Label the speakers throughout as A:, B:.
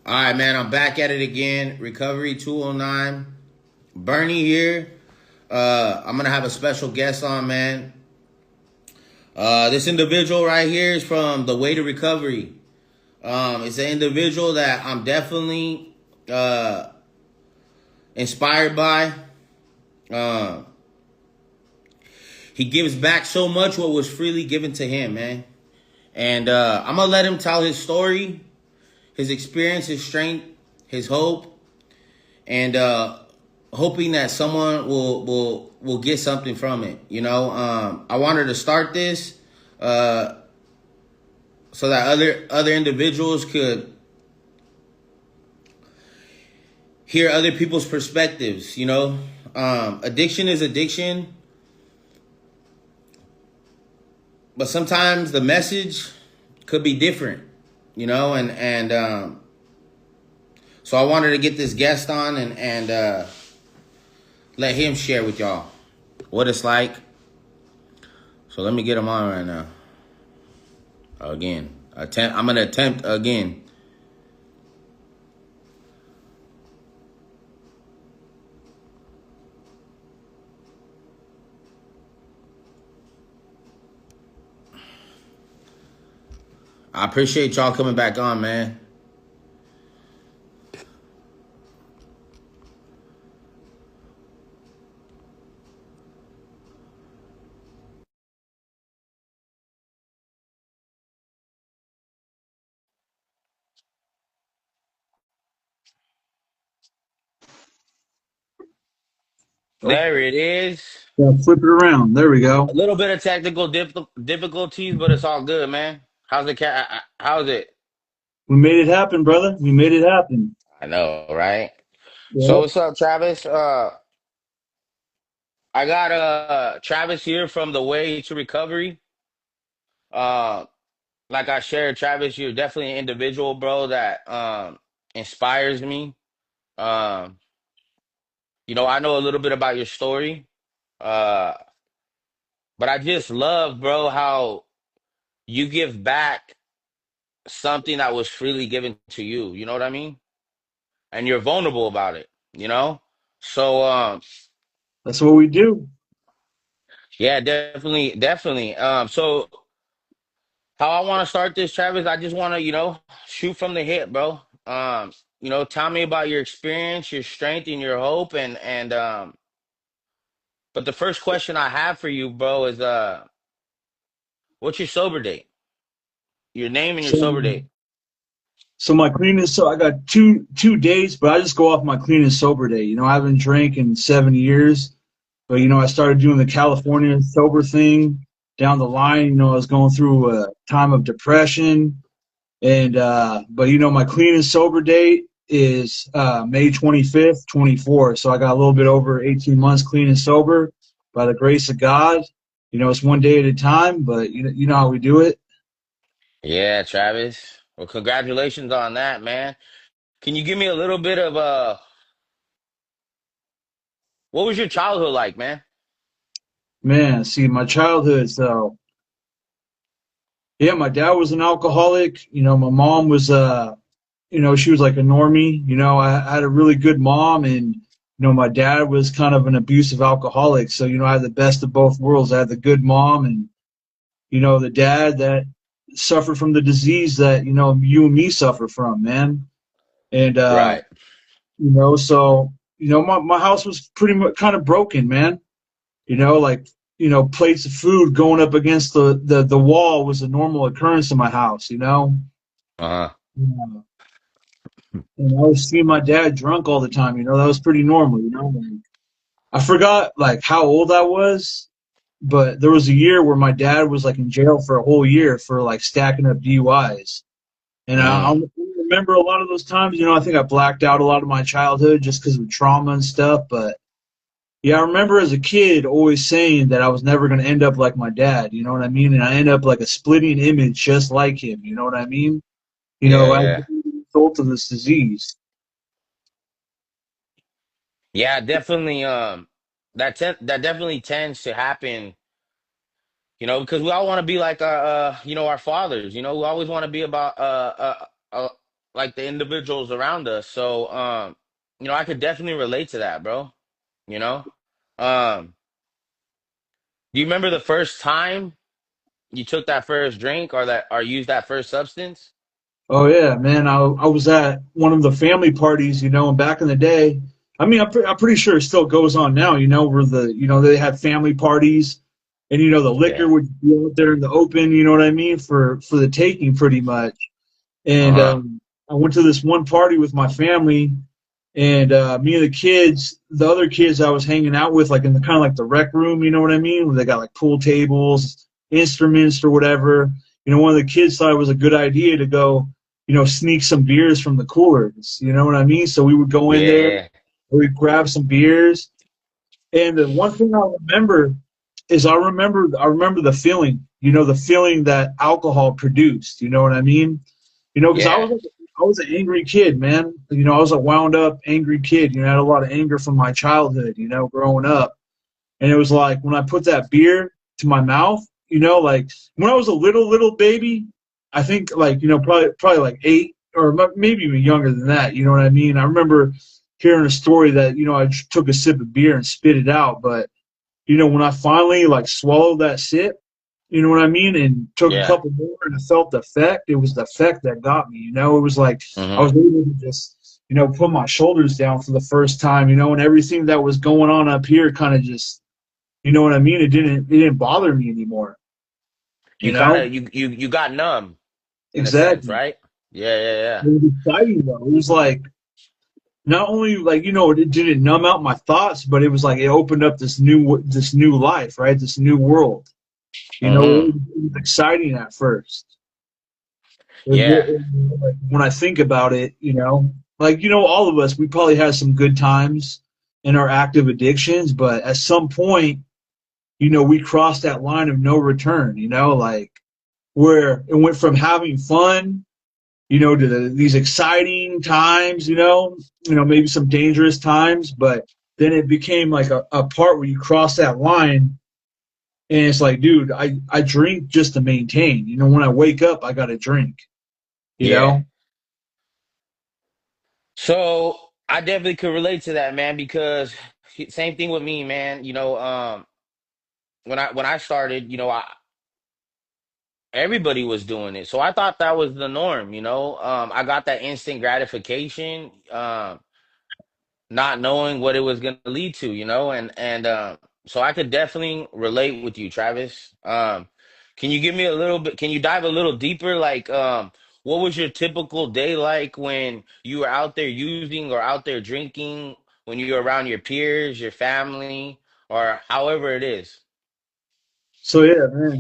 A: All right, man. I'm back at it again. Recovery 209. Bernie here. I'm gonna have a special guest on, man. This individual right here is from the Way to Recovery. It's an individual that I'm definitely inspired by. Uh, he gives back so much what was freely given to him, man. And I'm gonna let him tell his story, his experience, his strength, his hope, and hoping that someone will get something from it. I wanted to start this so that other individuals could hear other people's perspectives. Addiction is addiction, but sometimes the message could be different. And so I wanted to get this guest on and let him share with y'all what it's like. So let me get him on right now. Again, I'm gonna attempt again. I appreciate y'all coming back on, man.
B: Oh,
A: There it is.
B: yeah, flip it around. There we
A: A
B: go.
A: little bit of technical difficulties, but it's all good, man. How's the cat? How's it?
B: We made it happen, brother. We made it happen.
A: I know, right? So
B: Yeah.
A: what's up, Travis? I got Travis here from the Way to Recovery. Uh, like I shared, Travis, you're definitely an individual, bro, that inspires me. Um, I know a little bit about your story. Uh, but I just love, bro, how you give back something that was freely given to you. You know what I mean? And you're vulnerable about it, you know? So
B: That's what we do.
A: yeah, definitely, definitely. So how I want to start this, Travis, I just want to, shoot from the hip, bro. Tell me about your experience, your strength, and your hope, and but the first question I have for you, bro, is what's your sober date? Your name and your
B: So,
A: sober date.
B: so my clean and so I got two days, but I just go off my clean and sober day. I haven't drank in 7 years, but I started doing the California sober thing down the line. I was going through a time of depression, and but my clean and sober date is May 25th, 24. So I got a little bit over 18 months clean and sober by the grace of God. It's one day at a time, but you know how we do it.
A: Yeah, Travis. Well, congratulations on that, man. Can you give me a little bit of what was your childhood like, man?
B: Man, see, my childhood, so yeah, my dad was an alcoholic. My mom was she was like a normie. I had a really good mom, and my dad was kind of an abusive alcoholic. So I had the best of both worlds. I had the good mom and the dad that suffered from the disease that you and me suffer from, man. And
A: Right.
B: so my house was pretty much kind of broken, man. Like plates of food going up against the wall was a normal occurrence in my house.
A: Uh-huh.
B: Yeah. And I was seeing my dad drunk all the time. That was pretty normal. Like, I forgot like how old I was, but there was a year where my dad was like in jail for a whole year for like stacking up DUIs. And I
A: Mm.
B: remember a lot of those times. I think I blacked out a lot of my childhood just because of trauma and stuff. But yeah, I remember as a kid always saying that I was never going to end up like my dad. You know what I mean? And I end up like a splitting image just like him. You know what I mean?
A: Yeah,
B: As
A: yeah.
B: a result of this disease.
A: Yeah, definitely that definitely tends to happen, because we all want to be like our our fathers, we always want to be about like the individuals around us. So, I could definitely relate to that, bro. You know, um, do you remember the first time you took that first drink or used that first substance?
B: Oh yeah, man. I was at one of the family parties, and back in the day, I mean, I'm pretty sure it still goes on now, where they had family parties, and the liquor
A: Yeah.
B: would be out there in the open, you know what I mean, for the taking, pretty much. And
A: Uh-huh.
B: I went to this one party with my family, and me and the other kids I was hanging out with, like in the kind of like the rec room, you know what I mean, where they got like pool tables, instruments, or whatever. One of the kids thought it was a good idea to go, sneak some beers from the coolers. You know what I mean? So we would go in there,
A: Yeah.
B: we'd grab some beers, and the one thing I remember is I remember the feeling, the feeling that alcohol produced. You know what I mean? Because
A: Yeah.
B: I was an angry kid, man. I was a wound up, angry kid. I had a lot of anger from my childhood, growing up. And it was like when I put that beer to my mouth, like when I was a little baby, I think like, probably like 8 or maybe even younger than that. You know what I mean? I remember hearing a story that, I took a sip of beer and spit it out. But, when I finally like swallowed that sip, you know what I mean? And took a
A: Yeah.
B: couple more and I felt the effect. It was the effect that got me, It was like I
A: Mm-hmm.
B: was able to just, put my shoulders down for the first time, and everything that was going on up here kind of just, you know what I mean? It didn't bother me anymore, you
A: You kind
B: know?
A: of you got numb in a sense,
B: Exactly.
A: right? Yeah, yeah, yeah.
B: It was exciting though. It was like not only like, it didn't numb out my thoughts, but it was like it opened up this new life, right? This new world.
A: Mm-hmm.
B: It was exciting at first.
A: Yeah.
B: Like, when I think about it, like, all of us, we probably had some good times in our active addictions, but at some point, we crossed that line of no return, like where it went from having fun, to these exciting times, maybe some dangerous times, but then it became like a part where you cross that line and it's like, dude, I drink just to maintain, when I wake up, I got to drink, you
A: Yeah.
B: know?
A: So I definitely could relate to that, man, because same thing with me, man. When I started, everybody was doing it. So I thought that was the norm. I got that instant gratification. Not knowing what it was going to lead to, and so I could definitely relate with you, Travis. Can you give me a little bit? Can you dive a little deeper? Like, what was your typical day like when you were out there using or out there drinking? When you were around your peers, your family, or however it is?
B: So yeah, man.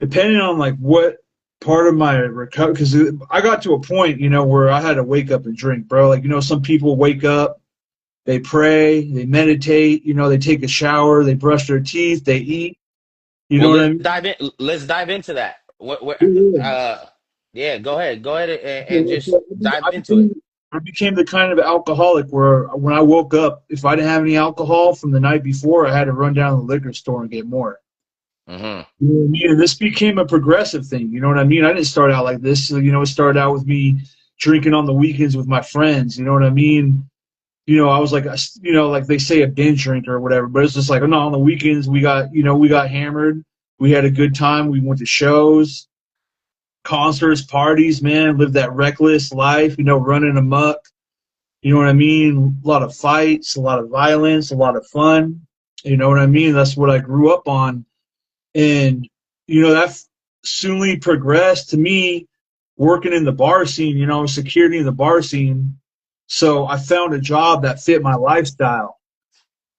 B: Depending on like what part of my recovery, because I got to a point, where I had to wake up and drink, bro. Like, some people wake up, they pray, they meditate, they take a shower, they brush their teeth, they eat. You know
A: Well,
B: what I
A: let's
B: mean?
A: dive in. Let's dive into that. What?
B: Yeah.
A: Uh, yeah, go ahead. Go ahead and
B: So,
A: just dive
B: I
A: into it.
B: became, I became the kind of alcoholic where when I woke up, if I didn't have any alcohol from the night before, I had to run down to the liquor store and get more.
A: Hmm.
B: You know what I mean? And this became a progressive thing. You know what I mean? I didn't start out like this. So, it started out with me drinking on the weekends with my friends. You know what I mean? I was like, like they say a binge drinker or whatever, but it's just like, oh, no, on the weekends we got hammered. We had a good time. We went to shows, concerts, parties, man, lived that reckless life, running amok. You know what I mean? A lot of fights, a lot of violence, a lot of fun. You know what I mean? That's what I grew up on. And, that soonly progressed to me working in the bar scene, security in the bar scene. So I found a job that fit my lifestyle.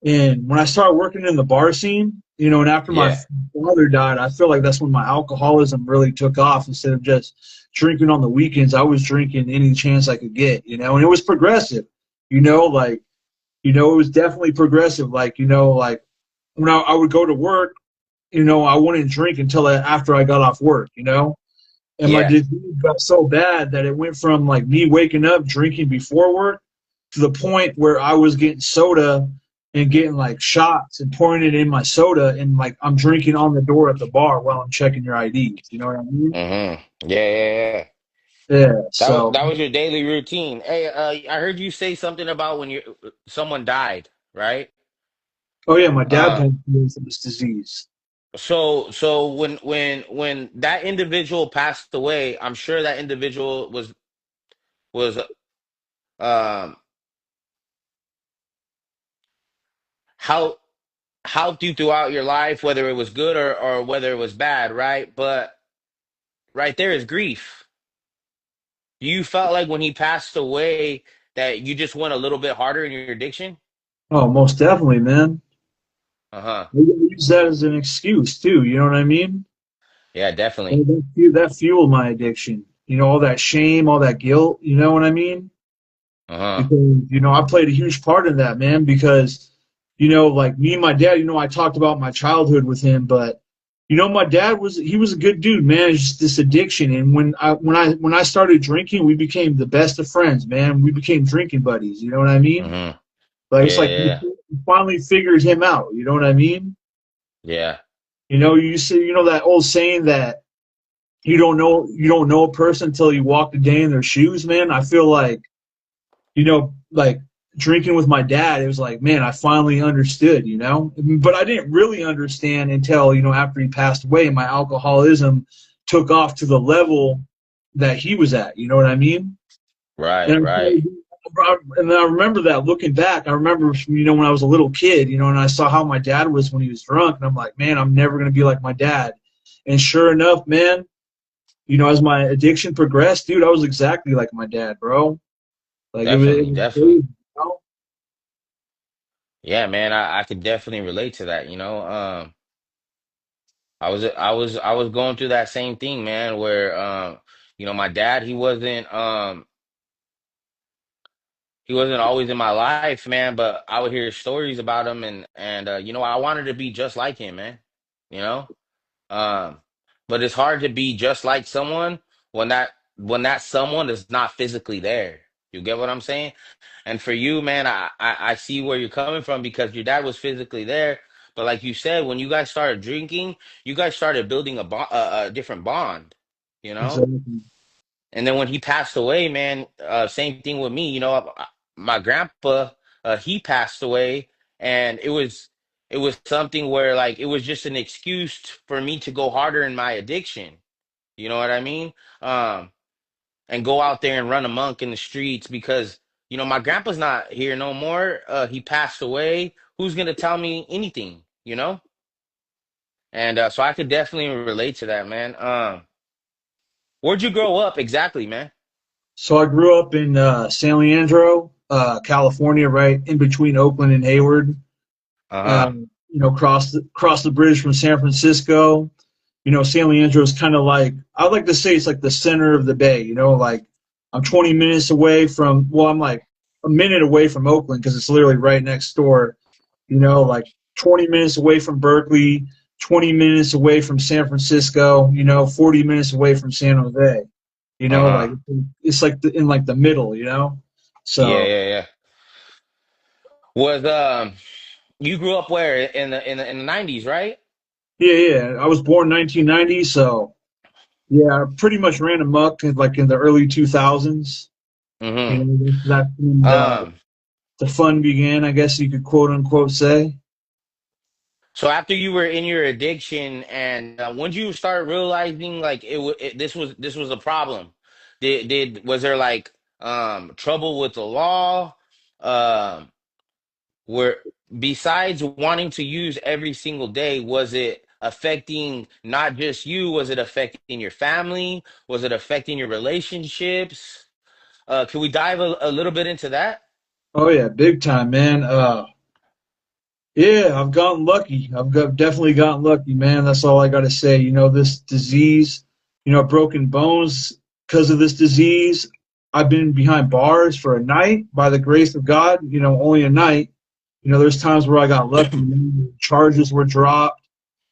B: And when I started working in the bar scene, and after my
A: Yeah.
B: father died, I feel like that's when my alcoholism really took off. Instead of just drinking on the weekends, I was drinking any chance I could get, and it was progressive, like, it was definitely progressive. Like, like when I would go to work, I wouldn't drink until after I got off work, and my
A: Yeah.
B: disease got so bad that it went from like me waking up drinking before work to the point where I was getting soda and getting like shots and pouring it in my soda and like I'm drinking on the door at the bar while I'm checking your IDs. You know what I mean?
A: Hmm. Yeah, yeah, yeah.
B: Yeah.
A: That
B: So,
A: was your daily routine. Hey, I heard you say something about when someone died, right?
B: oh yeah, my dad
A: Uh,
B: passed away from this disease.
A: so when that individual passed away, I'm sure that individual was um how helped you throughout your life, whether it was good or whether it was bad, right? But right there is grief. You felt like when he passed away that you just went a little bit harder in your addiction?
B: Oh, most definitely, man.
A: Uh-huh.
B: I use that as an excuse too. You know what I mean?
A: Yeah, definitely.
B: That fueled my addiction. You know, all that shame, all that guilt. You know what I mean?
A: Uh-huh.
B: Because I played a huge part in that, man. Because like me and my dad, I talked about my childhood with him, but my dad was a good dude, man. It's just this addiction, and when I started drinking, we became the best of friends, man. We became drinking buddies. You know what I mean?
A: Mm-hmm.
B: Like it's
A: Yeah,
B: like
A: yeah,
B: we
A: yeah.
B: finally figured him out. You know what I mean?
A: Yeah.
B: You see, that old saying that you don't know a person until you walk a day in their shoes, man. I feel like drinking with my dad, it was like, man, I finally understood, but I didn't really understand until, after he passed away and my alcoholism took off to the level that he was at. You know what I mean?
A: Right,
B: And
A: right.
B: and then I remember that looking back, I remember, when I was a little kid, and I saw how my dad was when he was drunk. And I'm like, man, I'm never going to be like my dad. And sure enough, man, as my addiction progressed, dude, I was exactly like my dad, bro. Like it
A: Definitely,
B: was
A: definitely.
B: crazy, you know?
A: Yeah, man, I could definitely relate to that, you know. I was going through that same thing, man, where my dad, he wasn't always in my life, man, but I would hear stories about him and I wanted to be just like him, man. You know? Um, but it's hard to be just like someone when that someone is not physically there. You get what I'm saying? And for you, man, I see where you're coming from because your dad was physically there. But like you said, when you guys started drinking, you guys started building a different bond, you know?
B: Exactly.
A: And then when he passed away, man, same thing with me. My grandpa, he passed away, and it was something where like it was just an excuse for me to go harder in my addiction. You know what I mean? Um, and go out there and run amok in the streets because my grandpa's not here no more. He passed away. Who's gonna tell me anything? And so I could definitely relate to that, man. Where'd you grow up exactly, man?
B: So I grew up in San Leandro, California, right in between Oakland and Hayward.
A: Uh huh.
B: Cross the bridge from San Francisco. San Leandro is kind of like, I like to say it's like the center of the bay. Like I'm 20 minutes away from, well, I'm like a minute away from Oakland because it's literally right next door. Like 20 minutes away from Berkeley, 20 minutes away from San Francisco. 40 minutes away from San Jose.
A: Uh
B: Like
A: huh.
B: it's like in like the middle.
A: Yeah,
B: So
A: yeah, yeah. Was you grew up where in the 90s, right?
B: yeah, yeah. I was born 1990, so yeah, I pretty much ran amok like in the early 2000s.
A: Mm-hmm.
B: That's when
A: Um,
B: the fun began, I guess you could quote unquote say.
A: so after you were in your addiction, and when did you start realizing like this was a problem? Was there like trouble with the law? Um, where besides wanting to use every single day, was it affecting not just you? Was it affecting your family? Was it affecting your relationships? Can we dive a little bit into that?
B: Oh yeah, big time, man. Yeah, I've gotten lucky. Definitely gotten lucky, man. That's all I got to say. This disease, broken bones because of this disease. I've been behind bars for a night by the grace of God, only a night. There's times where I got lucky, man. Charges were dropped.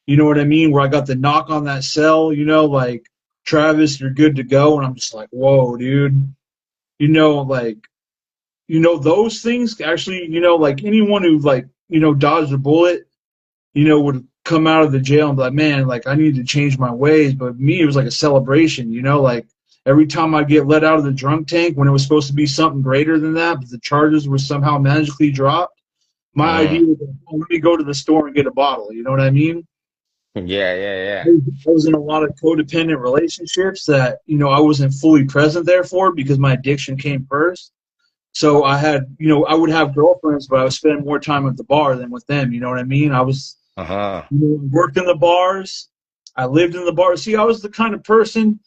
B: You know what I mean? Where I got the knock on that cell, like, Travis, you're good to go. And I'm just like, whoa, dude. Like, those things actually, like anyone who, like, dodged a bullet, would come out of the jail and be like, man, like, I need to change my ways. But me, it was like a celebration, like, Every time I get let out of the drunk tank when it was supposed to be something greater than that, but the charges were somehow magically dropped, my
A: Mm-hmm.
B: idea was, oh, let me go to the store and get a bottle. You know what I mean?
A: Yeah, yeah, yeah.
B: I was in a lot of codependent relationships that, I wasn't fully present there for because my addiction came first. So I had, I would have girlfriends, but I was spending more time at the bar than with them. You know what I mean? I was,
A: Uh-huh.
B: worked in the bars. I lived in the bars. See, I was the kind of person,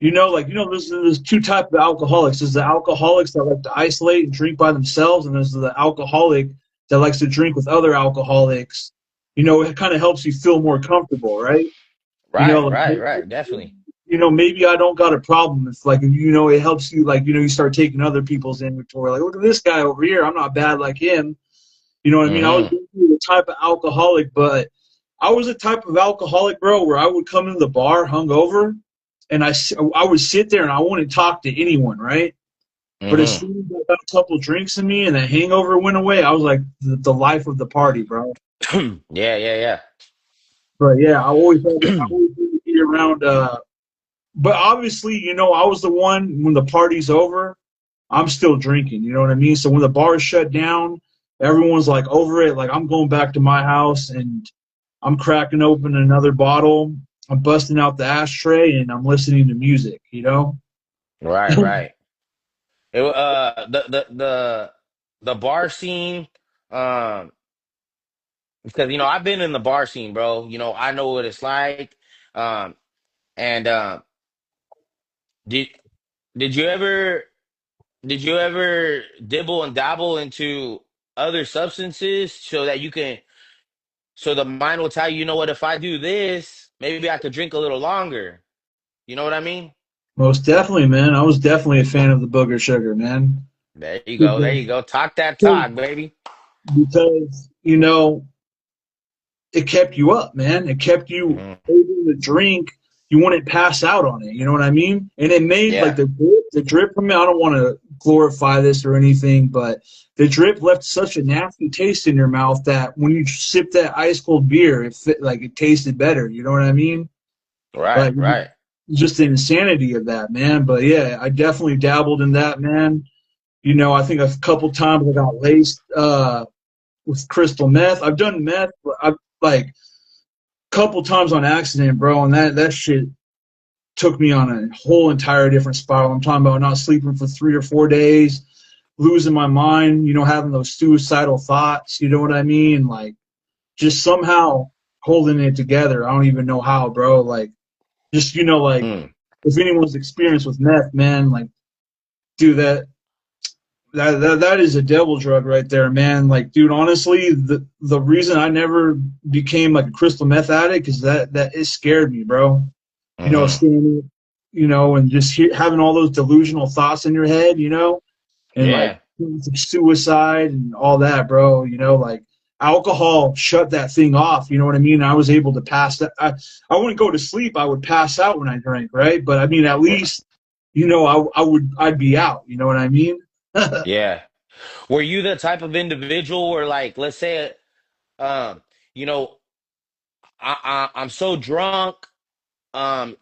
B: there's two types of alcoholics. There's the alcoholics that like to isolate and drink by themselves, and there's the alcoholic that likes to drink with other alcoholics. It kind of helps you feel more comfortable, right? You know,
A: Right,
B: like,
A: right, right. Definitely.
B: maybe I don't got a problem. It's like, it helps you, like, you start taking other people's inventory. Like, look at this guy over here. I'm not bad like him. You know what I mean? I was
A: Mm-hmm.
B: the type of alcoholic, but I was a type of alcoholic, bro, where I would come into the bar hungover and I would sit there and I wouldn't talk to anyone, right? But as
A: Mm-hmm.
B: soon as I got a couple drinks in me and the hangover went away, I was like the life of the party, bro.
A: Yeah, yeah,
B: But yeah, I
A: yeah.
B: always had to be around. But obviously, I was the one when the party's over. I'm still drinking. You know what I mean? So when the bar is shut down, everyone's like over it. Like I'm going back to my house and I'm cracking open another bottle. I'm busting out the ashtray and I'm listening to music.
A: Right, right. The bar scene, um, because I've been in the bar scene, bro. I know what it's like. Um, and did did you ever dibble and dabble into other substances so that so the mind will tell you, you know what, if I do this, maybe I could drink a little longer. You know what I mean?
B: Most definitely, man. I was definitely a fan of the booger sugar, man.
A: There you go. There you go. Talk that talk, baby.
B: Because it kept you up, man. It kept you
A: Hmm.
B: able to drink. You wouldn't pass out on it. You know what I mean? And it made like
A: Yeah.
B: the drip from it. I don't want to glorify this or anything, but the drip left such a nasty taste in your mouth that when you sip that ice cold beer, it tasted better. You know what I mean?
A: Right,
B: Like
A: right.
B: just the insanity of that, man. But yeah, I definitely dabbled in that, man. I think a couple times I got laced with crystal meth. I've done meth, but I've like couple times on accident, bro, and that shit took me on a whole entire different spiral. I'm talking about not sleeping for 3 or 4 days, losing my mind, having those suicidal thoughts, you know what I mean? Like just somehow holding it together. I don't even know how, bro. Like just like
A: Mm.
B: if anyone's experienced with meth, man, like dude, that is a devil drug right there, man. Like, dude, honestly, the reason I never became like a crystal meth addict is that it scared me, bro.
A: Hmm.
B: Standing, and just having all those delusional thoughts in your head, and like
A: Yeah.
B: suicide and all that, bro. Like alcohol shut that thing off. You know what I mean? I was able to pass that. I wouldn't go to sleep. I would pass out when I drank, right? But I mean, at least, I'd be out. You know what I mean?
A: Yeah. Were you the type of individual where, like, let's say, um, you know, I'm so drunk,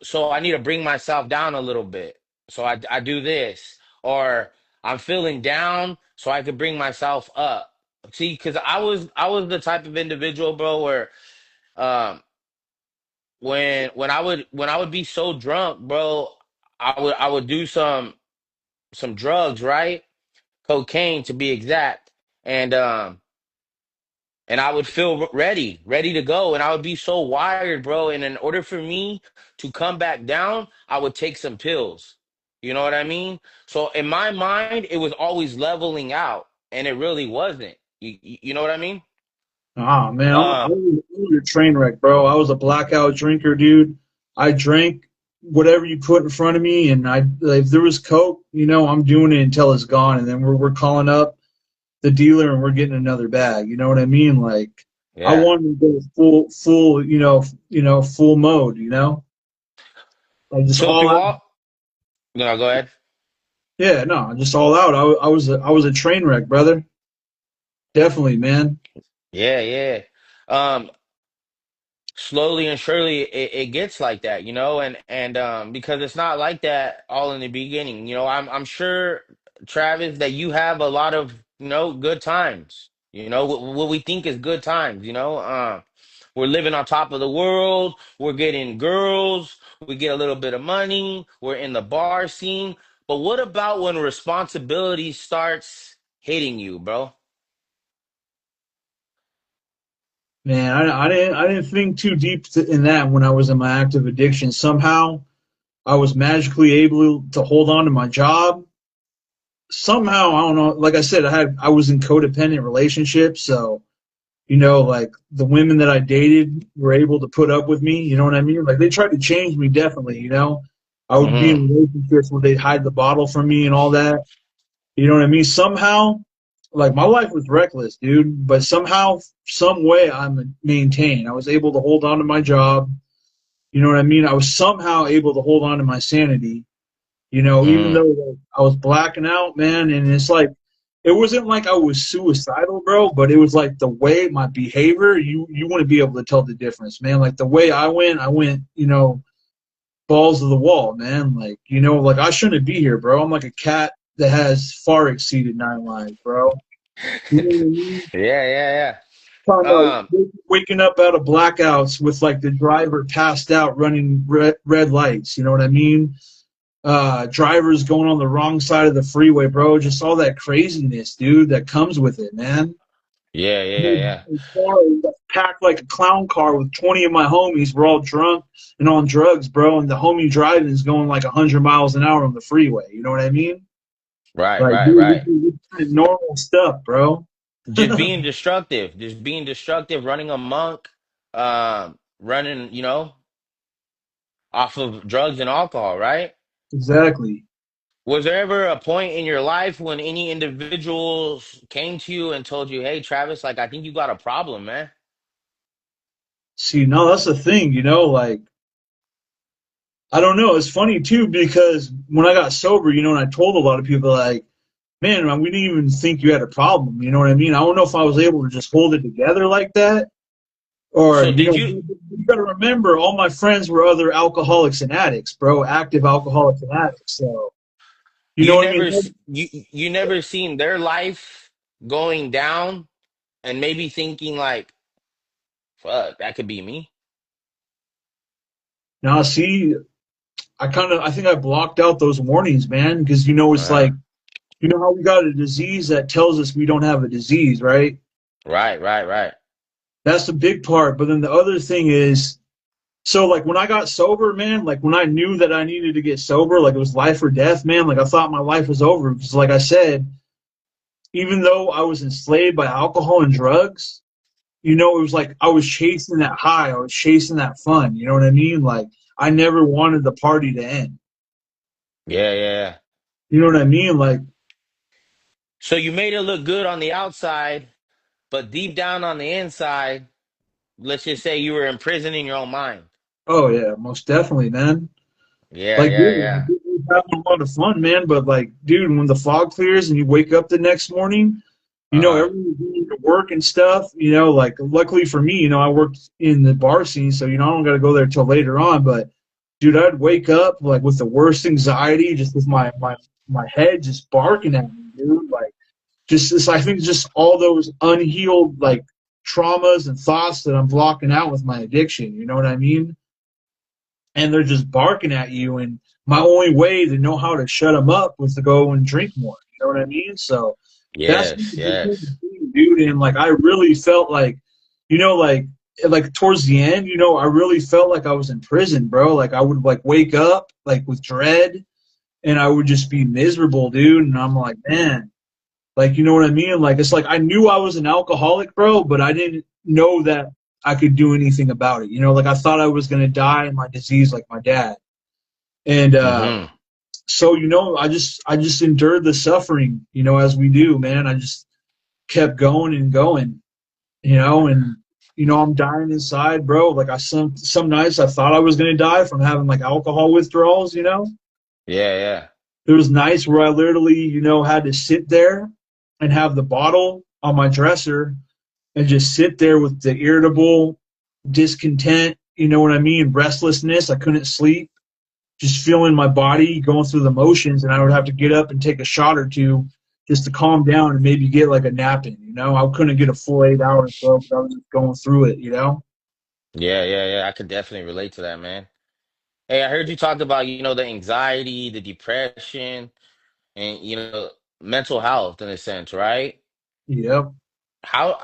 A: so I need to bring myself down a little bit. So I do this, or I'm feeling down, so I could bring myself up. See, because I was the type of individual, bro, where um when I would be so drunk, bro, I would do some drugs, right? Cocaine to be exact, and I would feel ready to go, and I would be so wired, bro. And in order for me to come back down, I would take some pills. You know what I mean? So in my mind, it was always leveling out, and it really wasn't. You know what I mean?
B: Oh man, I
A: Uh,
B: was a train wreck, bro. I was a blackout drinker, dude. I drank whatever you put in front of me, and if there was coke, I'm doing it until it's gone, and then we're calling up the dealer and we're getting another bag. You know what I mean? Like I
A: yeah.
B: wanted to go full, full mode. Like just
A: So
B: all
A: through
B: out.
A: all, no, go ahead.
B: Yeah, no, just all out. I was a train wreck, brother. Definitely, man.
A: Yeah, yeah. Um, slowly and surely it gets like that, you know, and because it's not like that all in the beginning, you know. I'm sure, Travis, that you have a lot of, you know, good times, you know, what we think is good times, you know. We're living on top of the world, we're getting girls, we get a little bit of money, we're in the bar scene. But what about when responsibility starts hitting you, bro?
B: Man, I didn't think too deep in that when I was in my active addiction. Somehow I was magically able to hold on to my job. Somehow, I don't know. Like I said, I was in codependent relationships, so you know, like the women that I dated were able to put up with me. You know what I mean? Like they tried to change me, definitely. You know, I would be
A: Hmm.
B: in relationships where they'd hide the bottle from me and all that. You know what I mean? Somehow, like my life was reckless, dude. But somehow, some way, I'm maintained. I was able to hold on to my job. You know what I mean? I was somehow able to hold on to my sanity. You know, even
A: Hmm.
B: though like, I was blacking out, man. And it's like, it wasn't like I was suicidal, bro. But it was like the way my behavior. You want to be able to tell the difference, man. Like the way I went. You know, balls to the wall, man. Like, you know, like I shouldn't be here, bro. I'm like a cat that has far exceeded 9 lives, bro. You know what I mean?
A: Yeah, yeah,
B: Talking
A: yeah.
B: about waking up out of blackouts with like the driver passed out running red lights. You know what I mean? Drivers going on the wrong side of the freeway, bro. Just all that craziness, dude, that comes with it, man.
A: Yeah, yeah, yeah.
B: Car packed like a clown car with 20 of my homies. We're all drunk and on drugs, bro. And the homie driving is going like 100 miles an hour on the freeway. You know what I mean?
A: Right,
B: Like,
A: right,
B: dude,
A: right.
B: this is normal stuff, bro.
A: Just being destructive, running amok, running, you know, off of drugs and alcohol, right?
B: Exactly.
A: Was there ever a point in your life when any individuals came to you and told you, "Hey, Travis, like I think you got a problem, man."
B: See, no, that's the thing, you know, like, I don't know. It's funny too because when I got sober, you know, and I told a lot of people, like, man, we didn't even think you had a problem. You know what I mean? I don't know if I was able to just hold it together like that. Or,
A: So
B: you
A: did
B: know,
A: you
B: you got to remember, all my friends were other alcoholics and addicts, bro, active alcoholics and addicts. So, you know
A: you
B: what I
A: never
B: mean?
A: you never seen their life going down and maybe thinking like, "Fuck, that could be me."
B: Now, see, I think I blocked out those warnings, man, because, you know, it's
A: Uh,
B: like, you know how we got a disease that tells us we don't have a disease, right?
A: right, right, right.
B: That's the big part. But then the other thing is, so like when I got sober, man, like when I knew that I needed to get sober, like it was life or death, man, like I thought my life was over. Because like I said, even though I was enslaved by alcohol and drugs, you know, it was like I was chasing that high, I was chasing that fun. You know what I mean? Like I never wanted the party to end.
A: Yeah, yeah, yeah.
B: You know what I mean? Like,
A: So you made it look good on the outside, but deep down on the inside, let's just say you were imprisoned in your own mind.
B: oh yeah, most definitely, man.
A: Yeah,
B: Like,
A: yeah,
B: dude,
A: yeah.
B: we're having a lot of fun, man. But like, dude, when the fog clears and you wake up the next morning, you know,
A: Uh-huh.
B: everyone's going to work and stuff. You know, like luckily for me, you know, I worked in the bar scene, so you know, I don't got to go there till later on. But dude, I'd wake up like with the worst anxiety, just with my head just barking at me, dude. Like, just this, I think, just all those unhealed like traumas and thoughts that I'm blocking out with my addiction. You know what I mean? And they're just barking at you. And my only way to know how to shut them up was to go and drink more. You know what I mean? So that's
A: Yes, yes.
B: dude. And like I really felt like, you know, like towards the end, you know, I really felt like I was in prison, bro. Like I would like wake up like with dread, and I would just be miserable, dude. And I'm like, man, like you know what I mean? Like it's like I knew I was an alcoholic, bro, but I didn't know that I could do anything about it. You know, like I thought I was gonna die in my disease like my dad. And
A: Mm-hmm.
B: so you know, I just endured the suffering, you know, as we do, man. I just kept going and going, you know, and you know, I'm dying inside, bro. Like some nights I thought I was gonna die from having like alcohol withdrawals, you know.
A: Yeah, yeah.
B: There was nights where I literally, you know, had to sit there and have the bottle on my dresser and just sit there with the irritable, discontent, you know what I mean? Restlessness. I couldn't sleep, just feeling my body going through the motions, and I would have to get up and take a shot or two just to calm down and maybe get like a nap in. You know, I couldn't get a full 8 hours, bro, but I was just going through it. You know.
A: Yeah, yeah, yeah. I could definitely relate to that, man. Hey, I heard you talk about, the anxiety, the depression, and mental health in a sense, right?
B: Yep.
A: How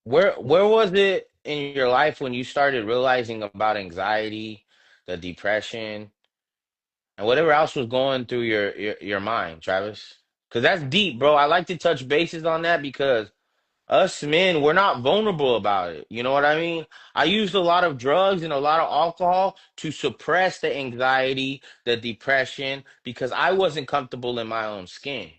A: where was it in your life when you started realizing about anxiety, the depression, and whatever else was going through your mind, Travis? Because that's deep, bro. I like to touch bases on that because us men, we're not vulnerable about it. You know what I mean? I used a lot of drugs and a lot of alcohol to suppress the anxiety, the depression, because I wasn't comfortable in my own skin.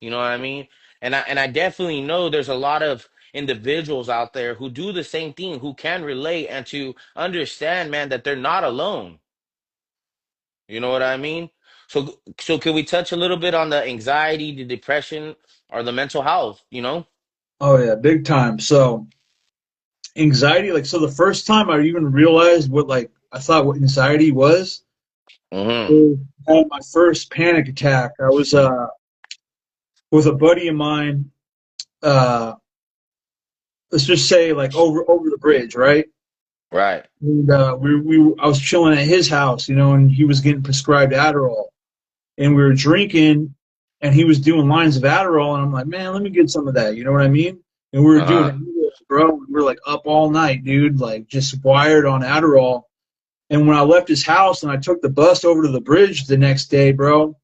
A: You know what I mean? And I definitely know there's a lot of individuals out there who do the same thing, who can relate and to understand, man, that they're not alone. You know what I mean? So can we touch a little bit on the anxiety, the depression, or the mental health, you know?
B: Oh yeah, big time. So anxiety, like, so the first time I even realized what, like, I thought what anxiety was,
A: Mm-hmm.
B: was I had my first panic attack. I was with a buddy of mine. Uh, let's just say like over the bridge, right?
A: Right.
B: And I was chilling at his house, you know, and he was getting prescribed Adderall, and we were drinking, and he was doing lines of Adderall, and I'm like, man, let me get some of that, you know what I mean? And we were doing
A: Uh-huh.
B: it, bro. We were like up all night, dude, like just wired on Adderall. And when I left his house and I took the bus over to the bridge the next day, bro,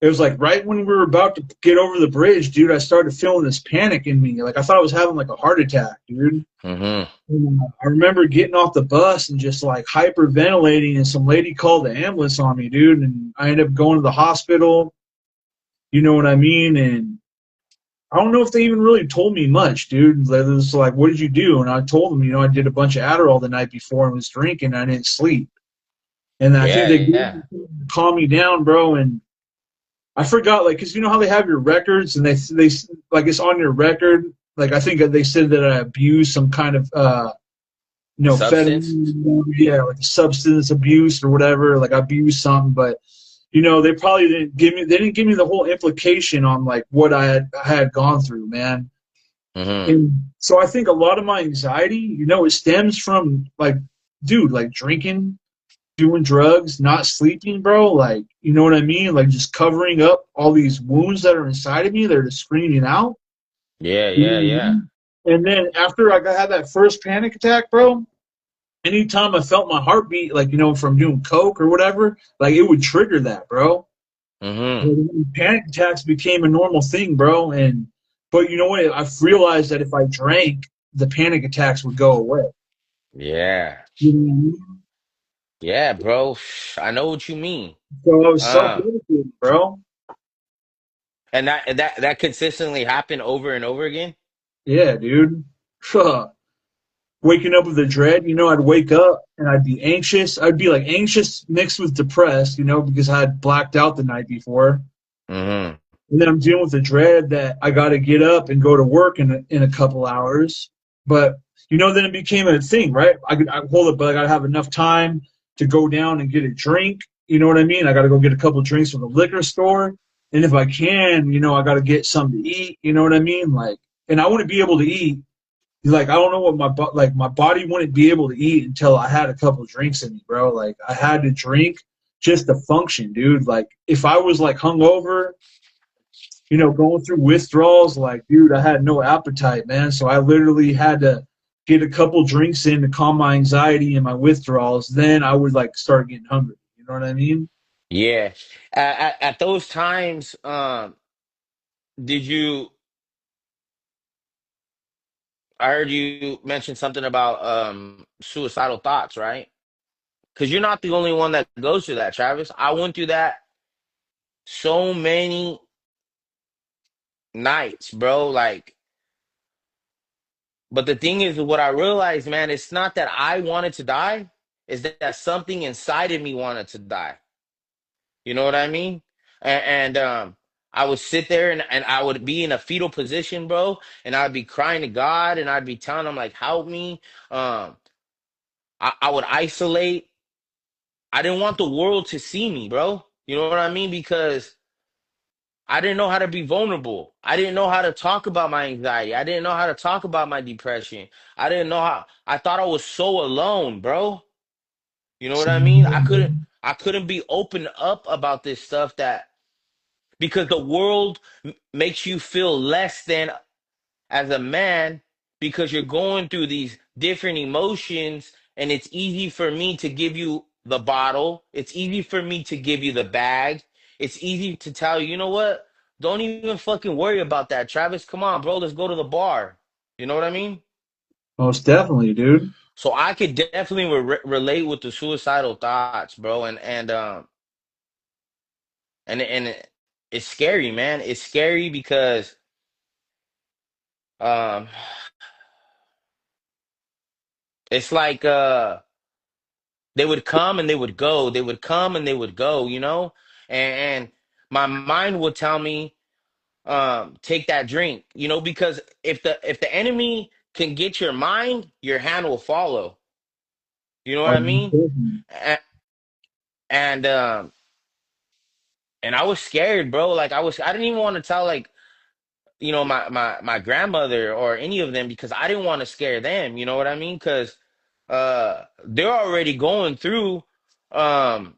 B: it was like right when we were about to get over the bridge, dude, I started feeling this panic in me. Like I thought I was having like a heart attack, dude.
A: Mm-hmm.
B: I remember getting off the bus and just like hyperventilating, and some lady called the ambulance on me, dude. And I ended up going to the hospital. You know what I mean? And I don't know if they even really told me much, dude. It was like, what did you do? And I told them, you know, I did a bunch of Adderall the night before and was drinking. And I didn't sleep. And I think
A: Yeah,
B: they gave me
A: yeah.
B: something to calm me down, bro. And I forgot, like, cause you know how they have your records, and they like it's on your record. Like I think that they said that I abused some kind of
A: Substance.
B: fentanyl, yeah, like substance abuse or whatever. Like I abused something, but you know they probably didn't give me. They didn't give me the whole implication on like what I had gone through, man.
A: Mm-hmm.
B: And so I think a lot of my anxiety, you know, it stems from like, dude, like drinking, doing drugs, not sleeping, bro. Like, you know what I mean? Like just covering up all these wounds that are inside of me that are just screaming out.
A: Yeah,
B: You know
A: yeah,
B: what I
A: yeah.
B: mean? And then after had that first panic attack, bro, anytime I felt my heartbeat, like, you know, from doing coke or whatever, like it would trigger that, bro.
A: Mm-hmm.
B: And panic attacks became a normal thing, bro. And but you know what? I've realized that if I drank, the panic attacks would go away.
A: Yeah.
B: You know what I mean?
A: Yeah, bro. I know what you mean.
B: So I was
A: Um,
B: self-medicating, bro.
A: and that consistently happened over and over again.
B: Yeah, dude. Waking up with a dread, you know, I'd wake up and I'd be anxious. I'd be like anxious mixed with depressed, you know, because I had blacked out the night before.
A: Mm-hmm.
B: And then I'm dealing with the dread that I got to get up and go to work in a couple hours. But you know, then it became a thing, right? I hold it, but I got to have enough time to go down and get a drink. You know what I mean? I got to go get a couple drinks from the liquor store, and if I can, you know, I got to get something to eat. You know what I mean? Like, and I wouldn't be able to eat. Like, I don't know what my body wouldn't be able to eat until I had a couple drinks in me, bro. Like, I had to drink just to function, dude. Like, if I was like hungover, you know, going through withdrawals, like, dude, I had no appetite, man. So I literally had to get a couple drinks in to calm my anxiety and my withdrawals. Then I would like start getting hungry. You know what I mean?
A: Yeah. At those times, did you? I heard you mention something about suicidal thoughts, right? Because you're not the only one that goes through that, Travis. I went through that so many nights, bro. Like, but the thing is, what I realized, man, it's not that I wanted to die, it's that something inside of me wanted to die. You know what I mean? And I would sit there and I would be in a fetal position, bro, and I'd be crying to God and I'd be telling him like, help me. I would isolate. I didn't want the world to see me, bro. You know what I mean? Because I didn't know how to be vulnerable. I didn't know how to talk about my anxiety. I didn't know how to talk about my depression. I didn't know how. I thought I was so alone, bro. You know what I mean? I couldn't be open up about this stuff that because the world makes you feel less than as a man because you're going through these different emotions, and it's easy for me to give you the bottle. It's easy for me to give you the bag. It's easy to tell you, you know what? Don't even fucking worry about that, Travis. Come on, bro. Let's go to the bar. You know what I mean?
B: Most definitely, dude.
A: So I could definitely relate with the suicidal thoughts, bro. It's scary, man. It's scary because um it's like they would come and they would go. They would come and they would go, you know? And my mind would tell me, take that drink, you know, because if the enemy can get your mind, your hand will follow. You know what
B: Oh,
A: I mean? And and um and I was scared, bro. Like I didn't even want to tell like, you know, my grandmother or any of them because I didn't want to scare them, you know what I mean? Because they're already going through um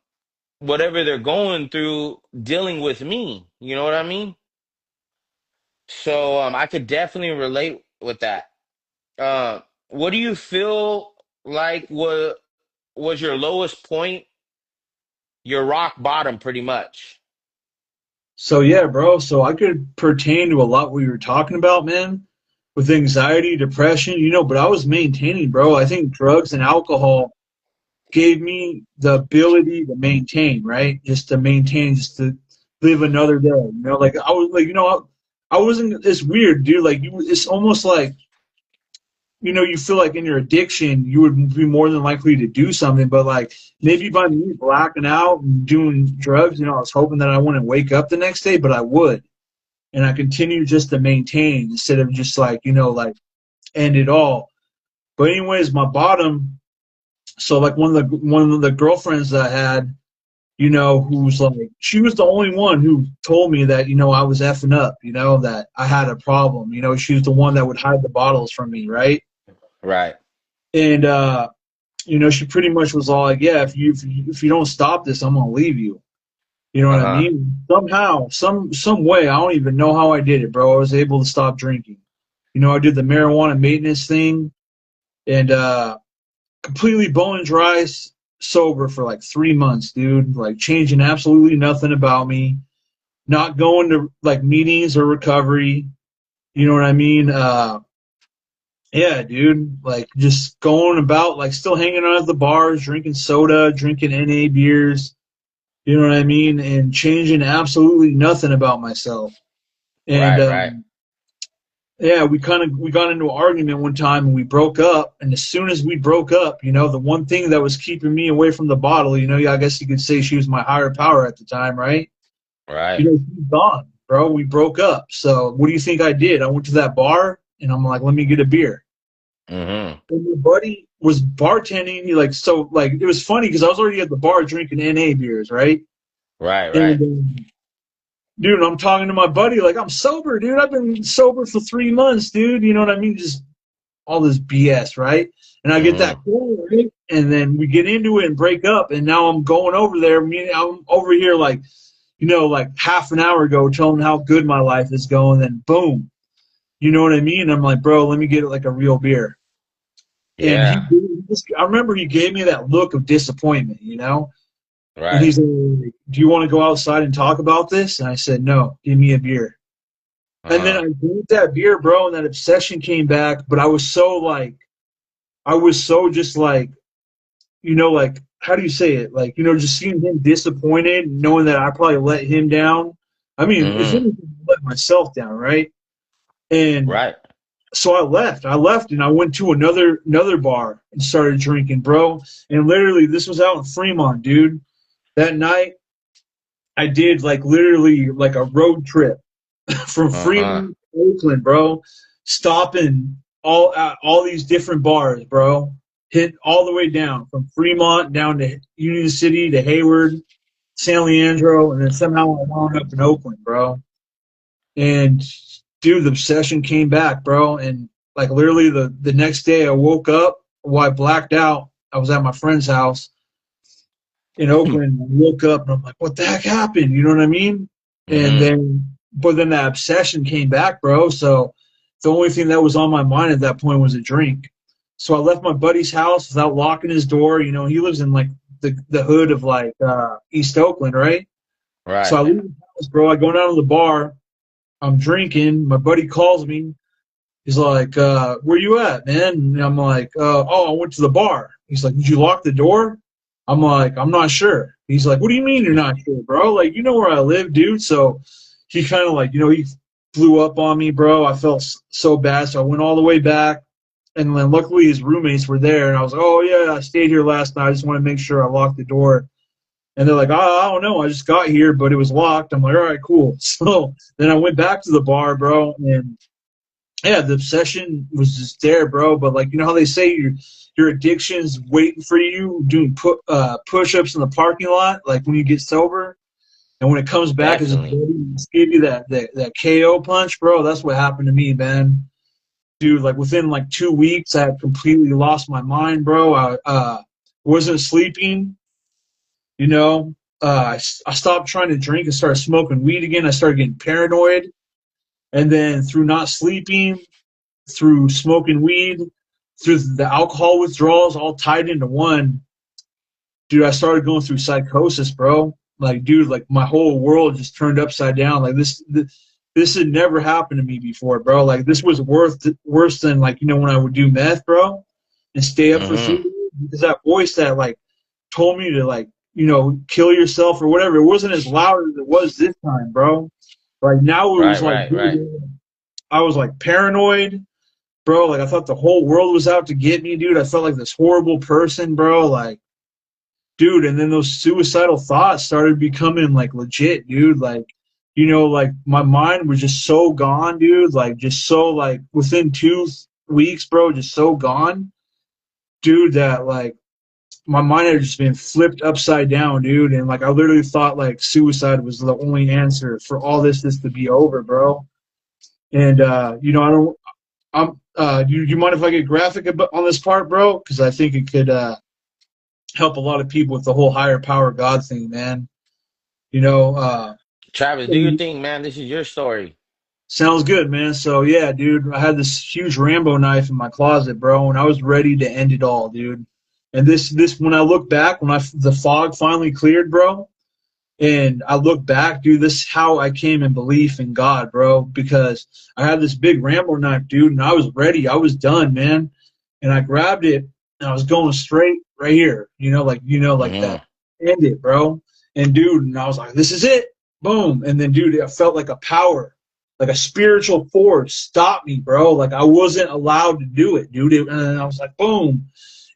A: whatever they're going through dealing with me. You know what I mean? So I could definitely relate with that. Uh, what do you feel like was your lowest point, your rock bottom, pretty much?
B: So yeah, bro. So I could pertain to a lot what you were talking about, man, with anxiety, depression, but I was maintaining, bro. I think drugs and alcohol gave me the ability to maintain, right? Just to maintain, just to live another day. Like I was like, I wasn't. It's weird, dude. Like it's almost like you feel like in your addiction, you would be more than likely to do something, but like maybe by me blacking out and doing drugs, I was hoping that I wouldn't wake up the next day, but I would. And I continue just to maintain instead of just like, like end it all. But anyways, my bottom, so like one of the girlfriends that I had, who's like she was the only one who told me that, I was effing up, that I had a problem. She was the one that would hide the bottles from me, right?
A: Right,
B: And she pretty much was all like, "Yeah, if you don't stop this, I'm gonna leave you." You know what I
A: uh-huh,
B: mean? Somehow, some way, I don't even know how I did it, bro. I was able to stop drinking. I did the marijuana maintenance thing and completely bone dry sober for like 3 months, dude. Like changing absolutely nothing about me. Not going to like meetings or recovery. You know what I mean? Yeah, dude. Like just going about, like still hanging out at the bars, drinking soda, drinking NA beers. You know what I mean? And changing absolutely nothing about myself. And
A: right, right,
B: yeah, we got into an argument one time and we broke up. And as soon as we broke up, the one thing that was keeping me away from the bottle, I guess you could say she was my higher power at the time, right?
A: right.
B: She's gone, bro. We broke up. So what do you think I did? I went to that bar and I'm like, let me get a beer.
A: Mm-hmm.
B: And my buddy was bartending. Like it was funny because I was already at the bar drinking NA beers, right?
A: Right,
B: And
A: right.
B: dude, I'm talking to my buddy like I'm sober, dude. I've been sober for 3 months, dude. You know what I mean? Just all this BS, right? And I get that
A: Mm-hmm.
B: call, right? And then we get into it and break up. And now I'm going over there. I'm over here like, like half an hour ago telling him how good my life is going. Then boom, you know what I mean? I'm like, bro, let me get like a real beer. And
A: Yeah.
B: I remember he gave me that look of disappointment, and
A: Right.
B: he's like, do you want to go outside and talk about this? And I said, no, give me a beer. And then
A: Uh-huh.
B: I drank that beer, bro, and that obsession came back. But I was so just like, like, how do you say it? Like, just seeing him disappointed, knowing that I probably let him down. I mean, if
A: Mm-hmm.
B: anything, I let myself down, right? And
A: Right.
B: so I left. I left and I went to another bar and started drinking, bro. And literally, this was out in Fremont, dude. That night, I did like literally like a road trip from
A: Uh-huh.
B: Fremont to Oakland, bro, stopping all these different bars, bro. hit all the way down from Fremont down to Union City to Hayward, San Leandro, and then somehow I wound up in Oakland, bro. And dude, the obsession came back, bro. And like literally the next day I woke up, well, I blacked out. I was at my friend's house in Oakland. I woke up and I'm like, what the heck happened? You know what I mean? And
A: Mm-hmm.
B: but then that obsession came back, bro. So the only thing that was on my mind at that point was a drink. So I left my buddy's house without locking his door. You know, he lives in like the hood of like East Oakland, right? So
A: Right.
B: I leave the house, bro. I go down to the bar. I'm drinking. My buddy calls me. He's like, where you at, man? And I'm like, oh, I went to the bar. He's like, did you lock the door? I'm like, I'm not sure. He's like, what do you mean you're not sure, bro? Like, you know where I live, dude. So he kind of like, he blew up on me, bro. I felt so bad. So I went all the way back. And then luckily his roommates were there. And I was like, oh, yeah, I stayed here last night. I just want to make sure I locked the door. And they're like, oh, I don't know. I just got here, but it was locked. I'm like, all right, cool. So then I went back to the bar, bro. And yeah, the obsession was just there, bro. But like, you know how they say your addiction's waiting for you, doing push-ups in the parking lot, like when you get sober, and when it comes back, it's just
A: Definitely.
B: give you that KO punch, bro. That's what happened to me, man. Dude, like within like 2 weeks, I had completely lost my mind, bro. I wasn't sleeping, you know. I stopped trying to drink and started smoking weed again. I started getting paranoid, and then through not sleeping, through smoking weed, through the alcohol withdrawals, all tied into one, dude, I started going through psychosis, bro. Like, dude, like my whole world just turned upside down. Like this had never happened to me before, bro. Like this was worse than like when I would do meth, bro, and stay up for
A: Mm-hmm.
B: 3 days. Because that voice that like told me to like kill yourself or whatever, it wasn't as loud as it was this time, bro. Like now it
A: Right,
B: was like,
A: right, right.
B: dude, I was like paranoid, bro. Like I thought the whole world was out to get me, dude. I felt like this horrible person, bro. Like, dude, and then those suicidal thoughts started becoming like legit, dude. Like, like my mind was just so gone, dude. Like, just so like within 2 weeks, bro, just so gone, dude. That like my mind had just been flipped upside down, dude. And like I literally thought like suicide was the only answer for all this to be over, bro. And I don't. You mind if I get graphic on this part, bro? Because I think it could help a lot of people with the whole higher power God thing, man. You know,
A: Travis, do your thing, man. This is your story.
B: sounds good, man. So yeah, dude, I had this huge Rambo knife in my closet, bro, and I was ready to end it all, dude. And this when I look back, when the fog finally cleared, bro, and I look back, dude, this is how I came in belief in God, bro, because I had this big Rambo knife, dude, and I was ready. I was done, man. And I grabbed it and I was going straight right here, like
A: Mm-hmm.
B: that. End it, bro. And dude, and I was like, this is it. Boom. And then, dude, I felt like a power, like a spiritual force stopped me, bro. Like I wasn't allowed to do it, dude. And I was like, boom.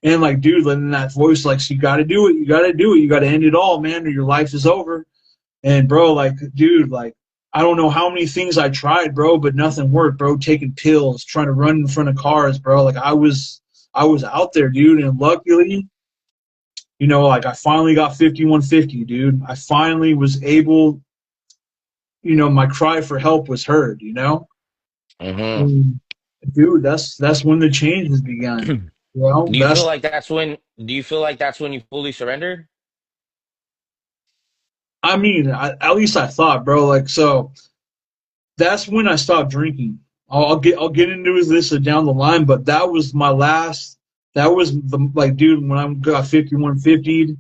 B: And like, dude, and that voice, like, so you got to do it. You got to do it. You got to end it all, man, or your life is over. And bro, like, dude, like, I don't know how many things I tried, bro, but nothing worked, bro. Taking pills, trying to run in front of cars, bro. Like, I was out there, dude, and luckily, like, I finally got 5150, dude. I finally was able, my cry for help was heard.
A: Mm-hmm.
B: And, dude, that's when the change has begun.
A: Do you feel
B: That's
A: like that's when you fully surrendered?
B: I mean, at least I thought, bro. Like, so that's when I stopped drinking. I'll get into this down the line, but that was my last. That was the like, dude, when I got 5150, and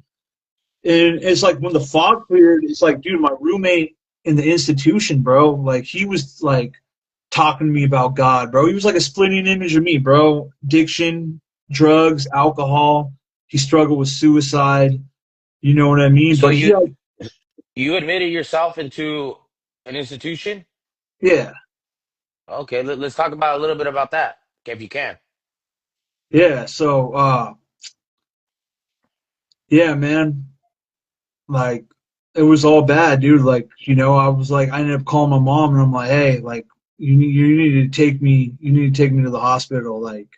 B: it's like when the fog cleared, it's like, dude, my roommate in the institution, bro, like he was like talking to me about God, bro. He was like a splitting image of me, bro. Addiction, drugs, alcohol. He struggled with suicide. You know what I mean?
A: So
B: But he, like,
A: you admitted yourself into an institution?
B: yeah,
A: Okay, let's talk about a little bit about that, if you can.
B: yeah. So, yeah, man. Like it was all bad, dude. Like, I was like, I ended up calling my mom and I'm like, hey, like you need to take me to the hospital, like,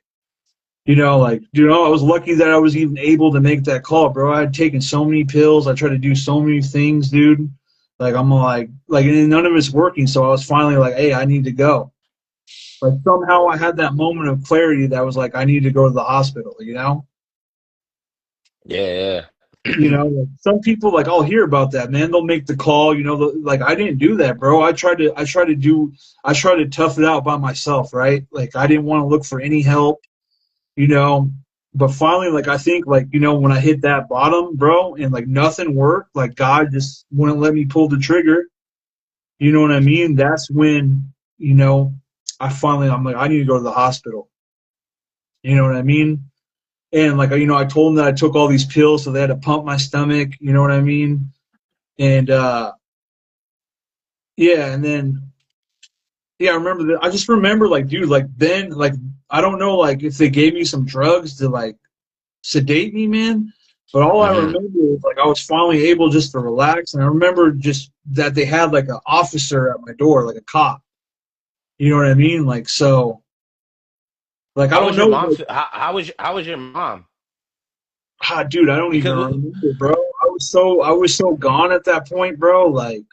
B: Like, I was lucky that I was even able to make that call, bro. I had taken so many pills. I tried to do so many things, dude. Like, I'm like, and none of it's working. So I was finally like, hey, I need to go. But somehow I had that moment of clarity that was like, I need to go to the hospital.
A: Yeah,
B: Like some people, like, I'll hear about that, man. They'll make the call, like I didn't do that, bro. I tried to tough it out by myself, right? Like I didn't want to look for any help, you know. But finally, like I think, like when I hit that bottom, bro, and like nothing worked, like God just wouldn't let me pull the trigger. You know what I mean? That's when I'm like, I need to go to the hospital. You know what I mean? And like I told them that I took all these pills, so they had to pump my stomach. You know what I mean? And yeah, and then yeah, I remember that. I just remember, like, dude, like then, like I don't know, like if they gave me some drugs to like sedate me, man. But all I
A: yeah.
B: remember is like I was finally able just to relax, and I remember just that they had like an officer at my door, like a cop. You know what I mean? Like so, like I
A: How
B: don't
A: was your
B: know,
A: mom?
B: like,
A: How was your mom?
B: dude, I don't even
A: Because
B: remember, bro. I was so gone at that point, bro. Like,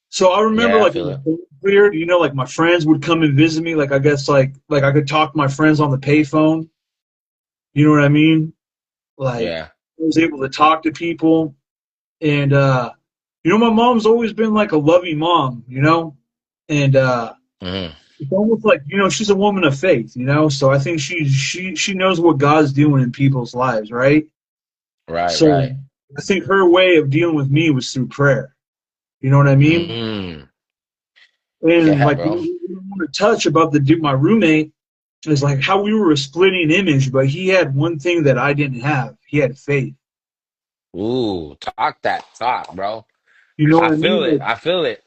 B: so I remember,
A: yeah, I
B: like,
A: feel it.
B: when it cleared, like my friends would come and visit me. Like, I guess, like I could talk to my friends on the payphone. You know what I mean? Like,
A: Yeah.
B: I was able to talk to people, and my mom's always been like a loving mom. And
A: Hmm.
B: it's almost like she's a woman of faith. So I think she knows what God's doing in people's lives, right?
A: Right,
B: So
A: right.
B: I think her way of dealing with me was through prayer. You know what I mean?
A: Mm.
B: And
A: Yeah,
B: like what
A: bro.
B: I want to touch about the dude, my roommate, is like how we were a splitting image, but he had one thing that I didn't have. He had faith.
A: Ooh, talk that talk, bro.
B: You know what
A: I
B: I mean?
A: feel it. I feel it.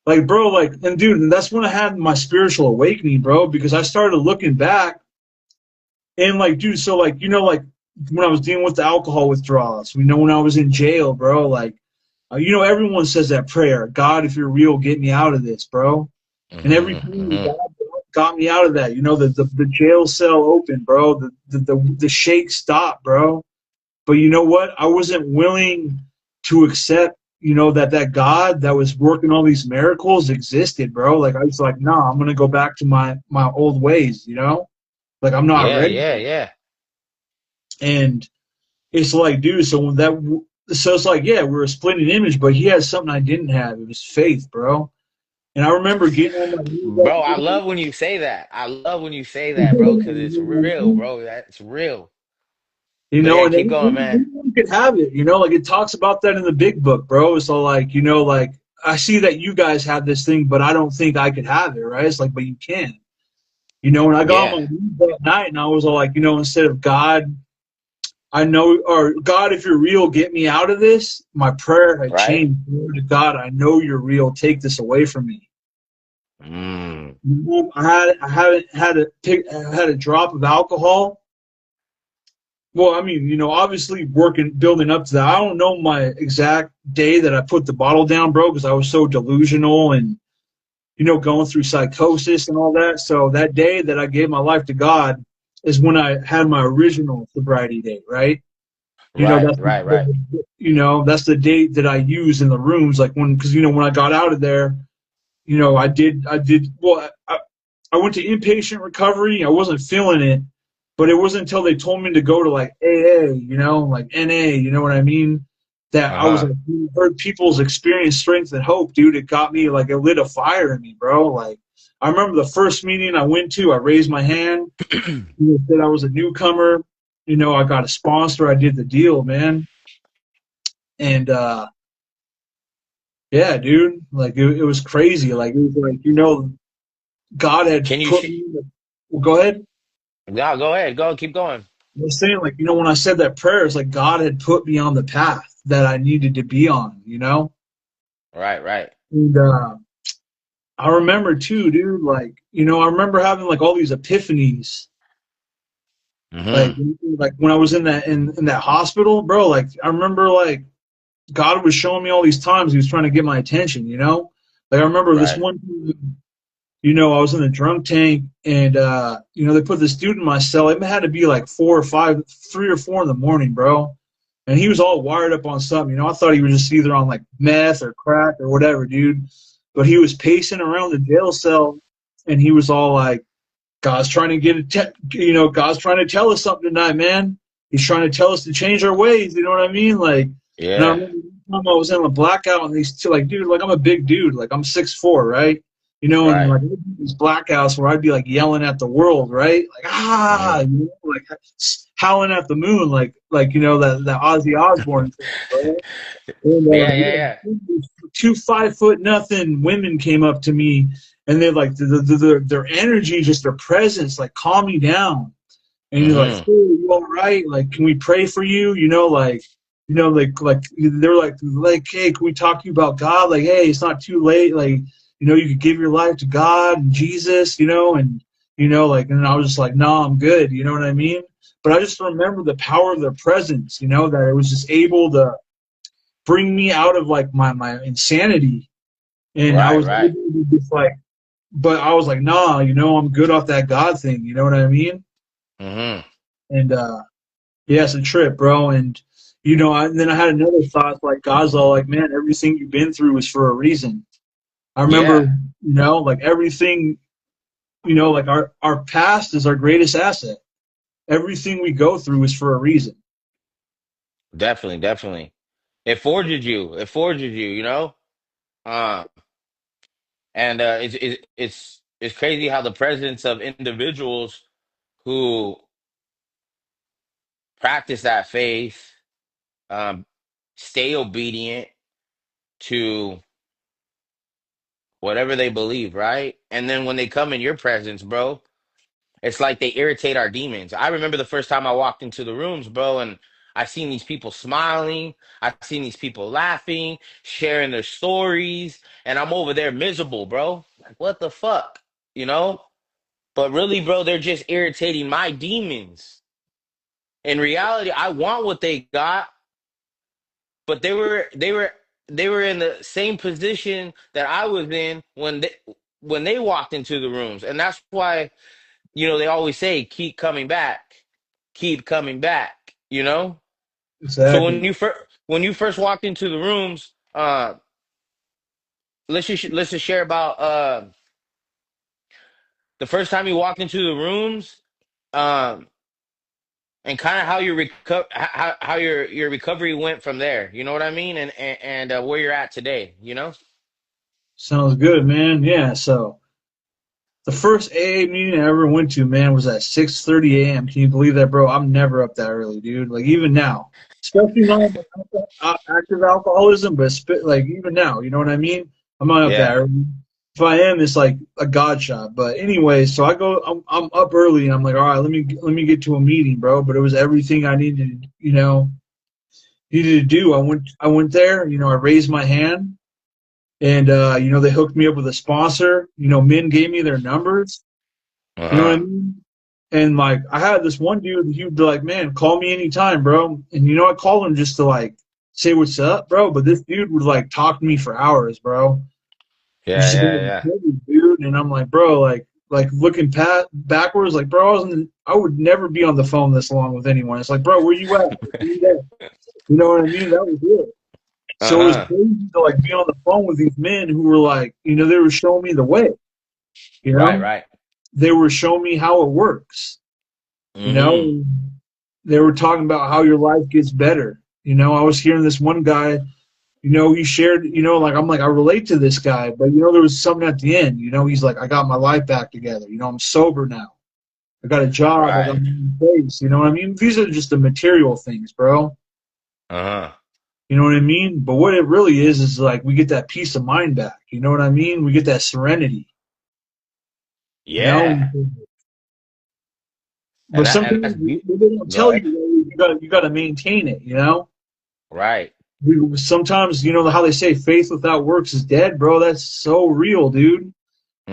B: Like, bro, like, and dude, and that's when I had my spiritual awakening, bro, because I started looking back and like, dude, so like, like when I was dealing with the alcohol withdrawals, when I was in jail, bro, like, everyone says that prayer, God, if you're real, get me out of this, bro. And every
A: Hmm.
B: time
A: Hmm.
B: God got me out of that, the jail cell opened, bro. The shake stopped, bro. But you know what? I wasn't willing to accept, that God that was working all these miracles existed, bro. Like I was like, nah, I'm gonna go back to my old ways. Like I'm not
A: Yeah,
B: ready.
A: yeah, yeah.
B: And it's like, dude, so it's like, yeah, we're a splitting image, but he has something I didn't have. It was faith, bro. And I remember getting on my knees
A: Bro, I
B: that
A: love when you say that. I love when you say that, bro, because it's real,
B: night.
A: bro. That's real.
B: You
A: But
B: know,
A: yeah,
B: and
A: keep going, man.
B: anyone could have it, like it talks about that in the big book, bro. So like, like I see that you guys have this thing, but I don't think I could have it, right? It's like, but you can. And I got on
A: Yeah.
B: my knees that night and I was all like, instead of God, I know, or God, if you're real, get me out of this. My prayer had
A: Right?
B: changed. To God, I know you're real. Take this away from me.
A: Mm.
B: I haven't had a drop of alcohol. Well, I mean, obviously building up to that. I don't know my exact day that I put the bottle down, bro, because I was so delusional and, going through psychosis and all that. So that day that I gave my life to God is when I had my original sobriety date, right?
A: Right,
B: That's
A: right, right.
B: that's the date that I use in the rooms, like because when I got out of there, I did well. I went to inpatient recovery. I wasn't feeling it, but it wasn't until they told me to go to like AA, like NA, you know what I mean? That I was
A: Uh-huh.
B: like, heard people's experience, strength, and hope, dude. It got me like it lit a fire in me, bro. Like I remember the first meeting I went to, I raised my hand. Said I was a newcomer. I got a sponsor. I did the deal, man. And yeah, dude, like it was crazy. Like it was like God had
A: Can you
B: put me in the. Well, go ahead.
A: No, go ahead. Go, keep going.
B: I was saying, like, when I said that prayer, it's like God had put me on the path that I needed to be on.
A: Right, right.
B: And I remember too, dude, like, I remember having like all these epiphanies, like,
A: Hmm.
B: like when I was in that hospital, bro. Like, I remember like God was showing me all these times He was trying to get my attention. Like, I remember this
A: Right.
B: one time you know, I was in the drunk tank, and you know, they put this dude in my cell. It had to be like 4 or 5, 3 or 4 in the morning, bro. And he was all wired up on something. You know, I thought he was just either on like meth or crack or whatever, dude. But he was pacing around the jail cell, and he was all like, God's trying to you know, God's trying to tell us something tonight, man. He's trying to tell us to change our ways. You know what I mean? Like, and I
A: Yeah.
B: remember one time I was in a blackout, and these two, like, dude, like, I'm a big dude, like, I'm 6'4", right? You know, and
A: Right.
B: like these blackouts where I'd be like yelling at the world, right? Like,
A: Hmm.
B: you know, like howling at the moon, like you know that Ozzy Osbourne thing, right? And
A: Yeah, yeah, yeah.
B: two 5 foot nothing women came up to me, and they're like their energy, just their presence, like calm me down. And you're like,
A: Hmm.
B: hey, you all right? Like, can we pray for you? You know, like they're like, hey, can we talk to you about God? Like, hey, it's not too late. Like, you know, you could give your life to God and Jesus. You know, and you know, like, and I was just like, no, I'm good. You know what I mean? But I just remember the power of their presence. You know, that it was just able to bring me out of like my insanity, and I
A: Right,
B: was able
A: right.
B: to just like, but I was like, nah, you know, I'm good off that God thing. You know what I mean?
A: Hmm.
B: And yeah, it's a trip, bro. And you know, and then I had another thought, like God's all like, man, everything you've been through is for a reason. I remember,
A: Yeah,
B: you know, like everything, you know, like our past is our greatest asset. Everything we go through is for a reason.
A: definitely, definitely. It forges you. It forges you, you know? Uh, and it's crazy how the presence of individuals who practice that faith, um, stay obedient to whatever they believe, right? And then when they come in your presence, bro, it's like they irritate our demons. I remember the first time I walked into the rooms, bro, and I seen these people smiling. I seen these people laughing, sharing their stories, and I'm over there miserable, bro. Like, what the fuck? You know? But really, bro, they're just irritating my demons. In reality, I want what they got, but they were in the same position that I was in when they walked into the rooms. And that's why, they always say keep coming back, you know? So
B: Exactly.
A: when you first walked into the rooms, let's just share about the first time you walked into the rooms, um and kind of how how your recovery went from there. You know what I mean? And where you're at today, you know?
B: Sounds good, man. Yeah. So the first AA meeting I ever went to, man, was at 6:30 a.m. Can you believe that, bro? I'm never up that early, dude. Like even now, especially not in active alcoholism, but like even now, you know what I mean? I'm not up that
A: Yeah.
B: early. If I am, it's like a god shot. But anyway, so I'm up early, and I'm like, all right, let me get to a meeting, bro. But it was everything I needed to do. I went there, you know, I raised my hand, and you know, they hooked me up with a sponsor. You know, Min gave me their numbers. You know what I
A: Uh-huh.
B: mean? And like, I had this one dude, he'd be like, man, call me anytime, bro. And you know, I called him just to like say what's up, bro. But this dude would like talk to me for hours, bro.
A: Yeah,
B: Just about
A: yeah,
B: the
A: yeah.
B: COVID, dude. And I'm like, bro, like looking backwards, like, bro, I would never be on the phone this long with anyone. It's like, bro, where you at? Like, where you at? You know what I mean? That was it. So it was
A: Uh-huh.
B: crazy to like be on the phone with these men who were like, you know, they were showing me the way. You
A: Right,
B: know,
A: right.
B: they were showing me how it works. You
A: Mm-hmm.
B: know, they were talking about how your life gets better. You know, I was hearing this one guy, you know, he shared, you know, like I'm like, I relate to this guy, but you know, there was something at the end, you know, he's like, I got my life back together. You know, I'm sober now. I got a job. I got
A: Right.
B: my own place. You know what I mean? These are just the material things, bro.
A: Uh-huh.
B: You know what I mean? But what it really is like we get that peace of mind back. You know what I mean? We get that serenity, you know?
A: Yeah.
B: But
A: And
B: sometimes
A: that's beautiful.
B: they don't
A: Go
B: tell
A: ahead.
B: you, you gotta maintain it, you know?
A: Right.
B: Sometimes, you know how they say faith without works is dead, bro. That's so real, dude.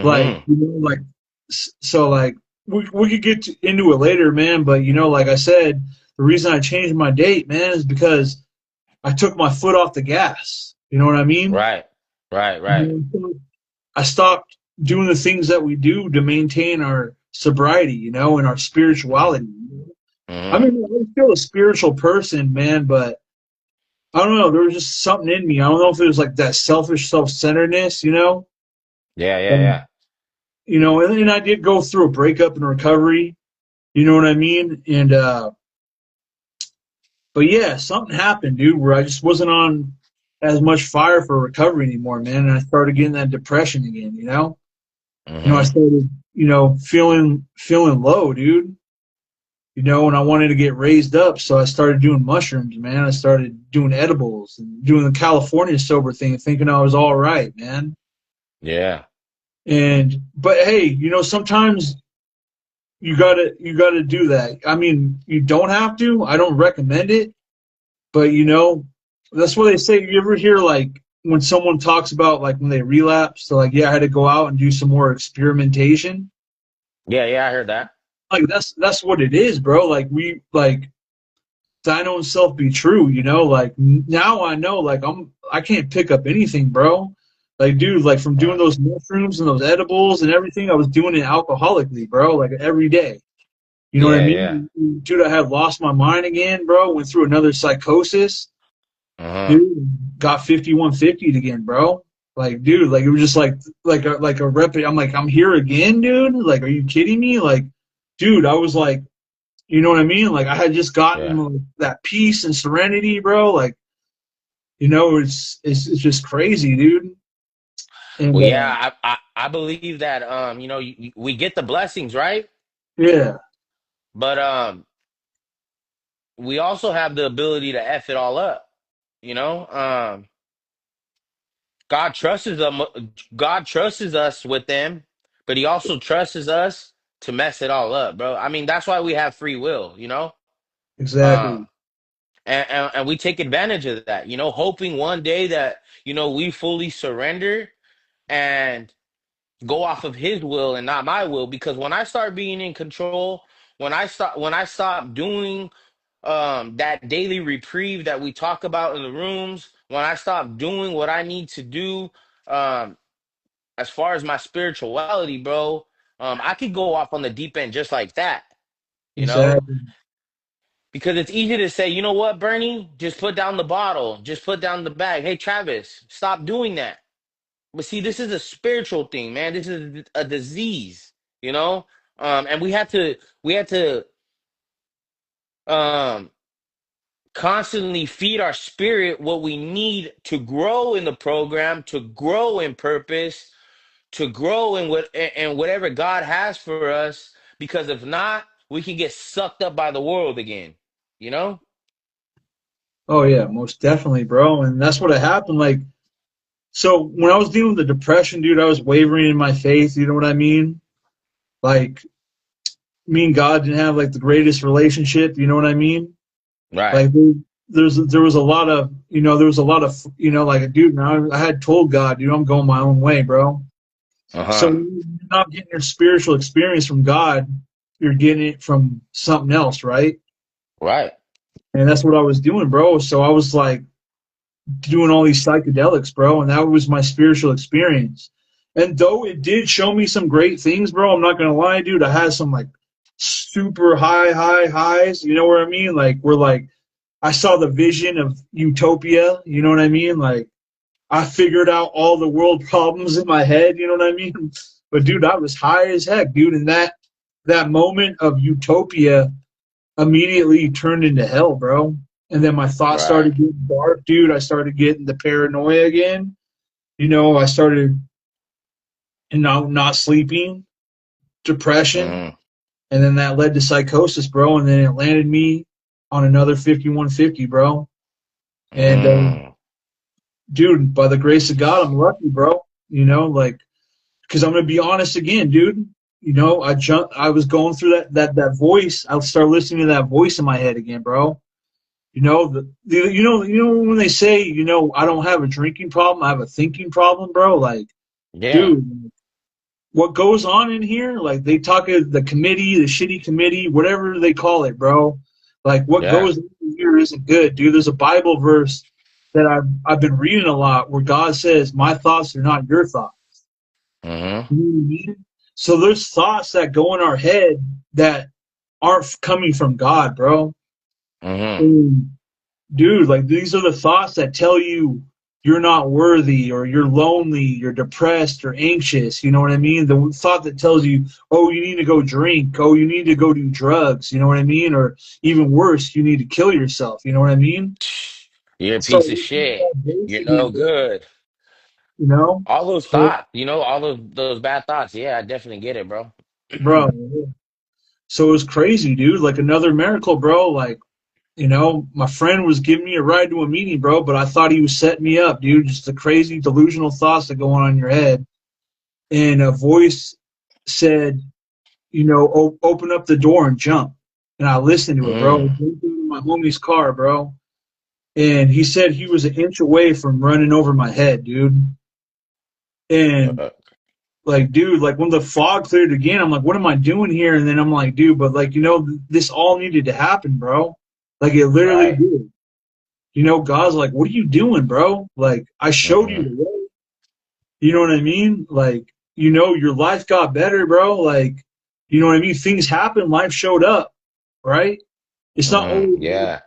B: Like,
A: Mm-hmm.
B: you know, like, so like we could into it later, man. But you know, like I said, the reason I changed my date, man, is because I took my foot off the gas. You know what I mean?
A: Right. Right, right.
B: You know, I stopped. doing the things that we do to maintain our sobriety, you know, and our spirituality. I
A: Mm-hmm.
B: mean, I'm still a spiritual person, man, but I don't know. There was just something in me. I don't know if it was like that selfish self-centeredness, you know.
A: Yeah, yeah,
B: Um,
A: yeah.
B: you know, and I did go through a breakup and recovery. You know what I mean? And but yeah, something happened, dude, where I just wasn't on as much fire for recovery anymore, man. And I started getting that depression again. You know, I
A: Mm-hmm.
B: started, you know, feeling low, dude. You know, and I wanted to get raised up, so I started doing mushrooms, man. I started doing edibles and doing the California sober thing, thinking I was all right, man.
A: Yeah.
B: And but hey, you know, sometimes you gotta do that. I mean, you don't have to. I don't recommend it, but you know, that's what they say. You ever hear like when someone talks about like when they relapse, so like, yeah, I had to go out and do some more experimentation.
A: Yeah, yeah, I heard that.
B: Like that's what it is, bro. Like we like thine own self be true, you know? Like now I know like I can't pick up anything, bro. Like dude, like from doing
A: Right.
B: those mushrooms and those edibles and everything, I was doing it alcoholically, bro, like every day. You know what I
A: Yeah, yeah.
B: mean? Dude, I had lost my mind again, bro. Went through another psychosis,
A: Uh-huh.
B: dude. Got 5150 again, bro. Like, dude, like it was just like a rep. I'm like, I'm here again, dude. Like, are you kidding me? Like, dude, I was like, you know what I mean? Like, I had just gotten
A: Yeah.
B: like, that peace and serenity, bro. Like, you know, it's just crazy, dude. And
A: Well, yeah, I believe that you know, we get the blessings, right?
B: yeah,
A: But we also have the ability to F it all up, you know? God trusts them, God trusts us with them, but he also trusts us to mess it all up, bro. I mean, that's why we have free will, you know?
B: exactly,
A: Um and we take advantage of that, you know, hoping one day that, you know, we fully surrender and go off of his will and not my will, because when I start being in control, when I stop doing that daily reprieve that we talk about in the rooms, when I stop doing what I need to do um as far as my spirituality, bro, I could go off on the deep end just like that, you know?
B: exactly.
A: Because it's easy to say, you know what, Bernie, just put down the bottle, just put down the bag. Hey, Travis, stop doing that. But see, this is a spiritual thing, man. This is a disease, you know? And we had to um constantly feed our spirit what we need to grow in the program, to grow in purpose, to grow in what and whatever God has for us. Because if not, we can get sucked up by the world again, you know?
B: Oh yeah, most definitely, bro. And that's what happened. Like, so when I was dealing with the depression, dude, I was wavering in my faith. You know what I mean? Like, me and God didn't have like the greatest relationship. You know what I mean?
A: Right.
B: Like, there was a lot of, you know, there was a lot of, you know, like, dude, man, I had told God, dude, I'm going my own way, bro. So
A: Uh-huh.
B: you're not getting your spiritual experience from God, you're getting it from something else, right?
A: Right.
B: And that's what I was doing, bro. So I was like doing all these psychedelics, bro, and that was my spiritual experience. And though it did show me some great things, bro, I'm not gonna lie, dude. I had some like super high highs. You know what I mean? Like we're like I saw the vision of utopia. You know what I mean? Like I figured out all the world problems in my head. You know what I mean? But dude, I was high as heck, dude. And that moment of utopia immediately turned into hell, bro. And then my thoughts
A: Right.
B: started getting dark, dude. I started getting the paranoia again. You know, I started not sleeping, depression,
A: Mm-hmm.
B: and then that led to psychosis, bro. And then it landed me on another 5150, bro. And
A: Mm.
B: dude, by the grace of God, I'm lucky, bro. You know, like because I'm gonna be honest again, dude. You know, I was going through that voice. I started listening to that voice in my head again, bro. You know, you know when they say, you know, I don't have a drinking problem, I have a thinking problem, bro. Like,
A: Yeah.
B: dude, what goes on in here? Like they talk of the committee, the shitty committee, whatever they call it, bro. Like what
A: Yeah.
B: goes in here isn't good, dude. There's a Bible verse that I've been reading a lot where God says, "My thoughts are not your thoughts."
A: Mm-hmm.
B: You know what I mean? So there's thoughts that go in our head that aren't coming from God, bro.
A: Mm-hmm.
B: And dude, like these are the thoughts that tell you you're not worthy or you're lonely, you're depressed or anxious. You know what I mean? The thought that tells you, oh, you need to go drink, oh, you need to go do drugs. You know what I mean? Or even worse, you need to kill yourself. You know what I mean?
A: You're a
B: So
A: piece of shit. You're
B: basically,
A: no good.
B: you know,
A: All those
B: so,
A: thoughts, all those bad thoughts. Yeah, I definitely get it, bro.
B: bro. So it was crazy, dude. Like another miracle, bro. Like, my friend was giving me a ride to a meeting, bro, but I thought he was setting me up, dude. Just the crazy delusional thoughts that go on in your head. And a voice said, open up the door and jump. And I listened to it, bro. I
A: Mm.
B: jumped into my homie's car, bro. And he said he was an inch away from running over my head, dude. And
A: Uh,
B: like, dude, like when the fog cleared again, I'm like, what am I doing here? And then I'm like, dude, but like, this all needed to happen, bro. Like it literally
A: right.
B: did. God's like, what are you doing, bro? Like, I showed you
A: Mm-hmm.
B: the way. You know what I mean? Like, your life got better, bro. Like, you know what I mean? Things happened, life showed up, right? It's not
A: Mm-hmm.
B: always,
A: Yeah.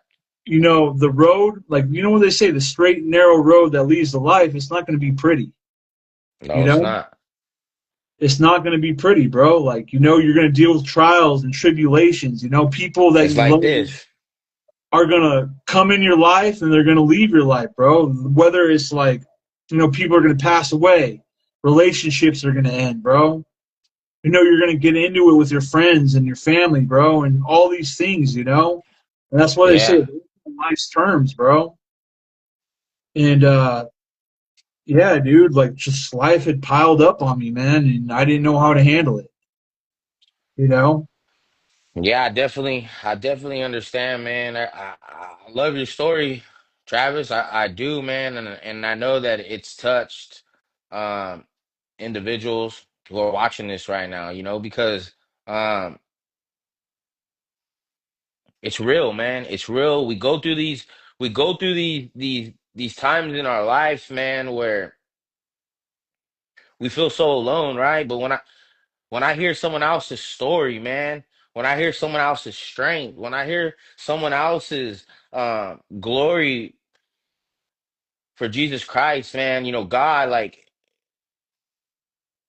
B: the road, like, what they say, the straight and narrow road that leads to life, it's not going to be pretty, you
A: No, it's
B: know?
A: not.
B: It's not going to be pretty, bro. Like, you're going to deal with trials and tribulations, people that
A: It's
B: you
A: like
B: love
A: this.
B: are gonna come in your life and they're gonna leave your life, bro. Whether it's like, people are gonna pass away, relationships are gonna end, bro. You're gonna get into it with your friends and your family, bro, and all these things, And that's why they say
A: Yeah.
B: life's terms, bro. And yeah, dude, like just life had piled up on me, man, and I didn't know how to handle it, you know?
A: Yeah, I definitely understand, man. I love your story, Travis. I do, man, and I know that it's touched um individuals who are watching this right now, because um it's real, man. It's real. We go through these times in our life, man, where we feel so alone, right? But when I hear someone else's story, man, when I hear someone else's strength, when I hear someone else's glory for Jesus Christ, man, God, like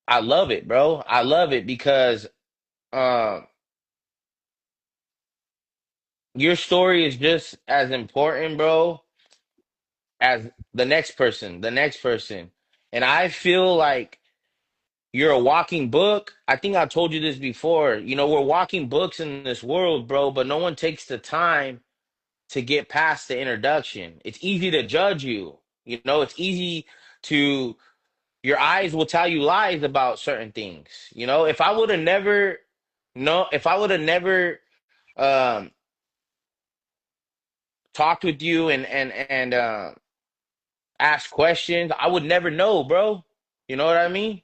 A: I love it, bro. I love it because um your story is just as important, bro, as the next person. And I feel like you're a walking book. I think I told you this before. We're walking books in this world, bro, but no one takes the time to get past the introduction. It's easy to judge you. It's easy to, your eyes will tell you lies about certain things. If I would have never, no, if I would have never um, talked with you and asked questions, I would never know, bro. You know what I mean?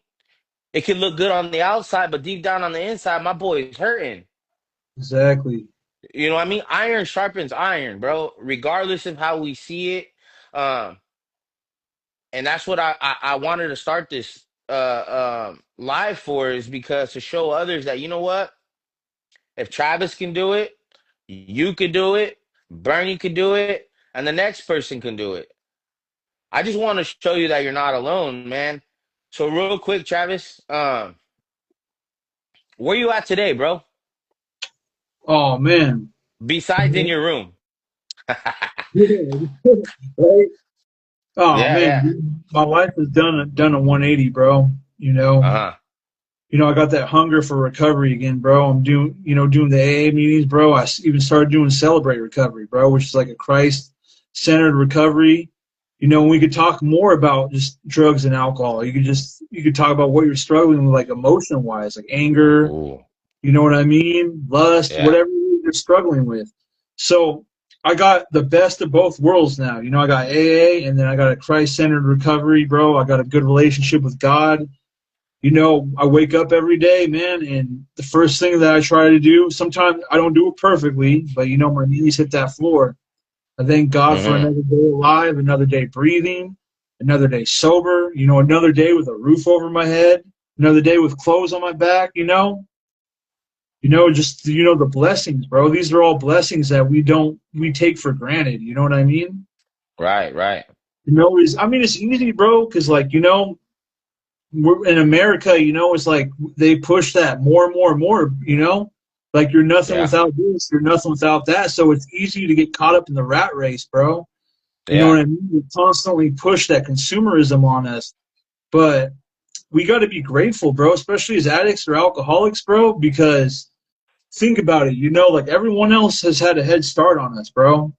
A: It can look good on the outside, but deep down on the inside, my boy is hurting.
B: Exactly.
A: You know what I mean? Iron sharpens iron, bro. Regardless of how we see it. Um, and that's what I wanted to start this live for, is because to show others that, you know what, if Travis can do it, you could do it, Bernie could do it, and the next person can do it. I just want to show you that you're not alone, man. So real quick, Travis, where you at today, bro?
B: Oh man.
A: Besides in your room.
B: Yeah. Right? Oh
A: Yeah,
B: man,
A: yeah.
B: dude, my life has done a 180, bro. You know,
A: Uh-huh.
B: I got that hunger for recovery again, bro. I'm doing the AA meetings, bro. Even started doing Celebrate Recovery, bro, which is like a Christ-centered recovery. We could talk more about just drugs and alcohol. You could talk about what you're struggling with, like emotion-wise, like anger,
A: Ooh,
B: you know what I mean? Lust,
A: yeah.
B: whatever you're struggling with. So I got the best of both worlds now. I got AA and then I got a Christ centered recovery, bro. I got a good relationship with God. I wake up every day, man, and the first thing that I try to do, sometimes I don't do it perfectly, but my knees hit that floor. I thank God for
A: Mm-hmm.
B: another day alive, another day breathing, another day sober, another day with a roof over my head, another day with clothes on my back, just the blessings, bro. These are all blessings that we take for granted. You know what I mean?
A: Right, right.
B: Is I mean it's easy, bro, because like we're in America. It's like they push that more and more and more. Like you're nothing
A: Yeah,
B: without this, you're nothing without that. So it's easy to get caught up in the rat race, bro. You know
A: yeah.
B: what I mean? We constantly push that consumerism on us, but we got to be grateful, bro, especially as addicts or alcoholics, bro, because think about it, like everyone else has had a head start on us, bro.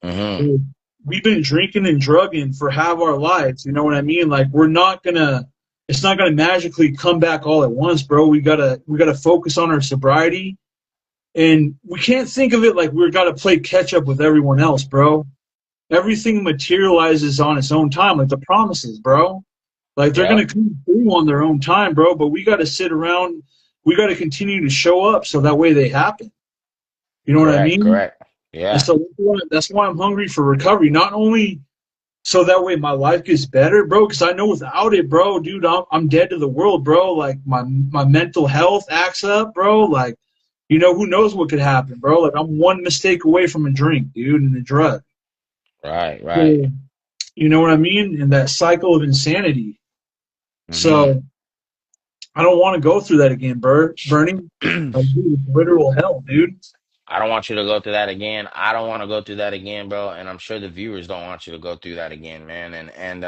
A: Mm-hmm.
B: We've been drinking and drugging for half our lives. You know what I mean? Like it's not gonna magically come back all at once, bro. We gotta focus on our sobriety, and we can't think of it like we're gotta play catch up with everyone else, bro. Everything materializes on its own time, like the promises, bro. Like they're gonna
A: Yep.
B: come through on their own time, bro. But we gotta sit around. We gotta continue to show up so that way they happen. You know what I
A: Correct,
B: mean?
A: correct.
B: And
A: Yeah.
B: so that's why I'm hungry for recovery. Not only so that way my life gets better, bro, because I know without it, bro, dude, I'm dead to the world, bro. Like my mental health acts up, bro. Like, who knows what could happen, bro? Like I'm one mistake away from a drink, dude, and a drug.
A: Right, right.
B: So, you know what I mean? And that cycle of insanity.
A: Mm-hmm.
B: So I don't want to go through that again, Bernie. Like, dude, it's literal hell, dude.
A: I don't want you to go through that again. I don't want to go through that again, bro. And I'm sure the viewers don't want you to go through that again, man. And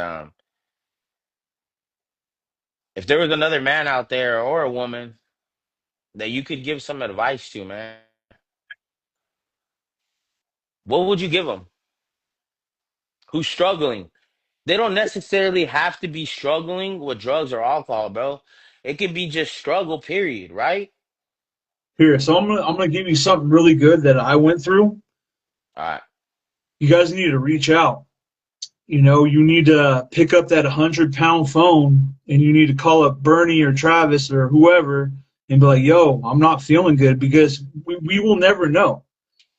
A: if there was another man out there or a woman that you could give some advice to, man, what would you give them? Who's struggling? They don't necessarily have to be struggling with drugs or alcohol, bro. It could be just struggle, period, right?
B: Here, so I'm gonna give you something really good that I went through.
A: All right.
B: You guys need to reach out. You need to pick up that 100-pound phone and you need to call up Bernie or Travis or whoever and be like, yo, I'm not feeling good because we will never know.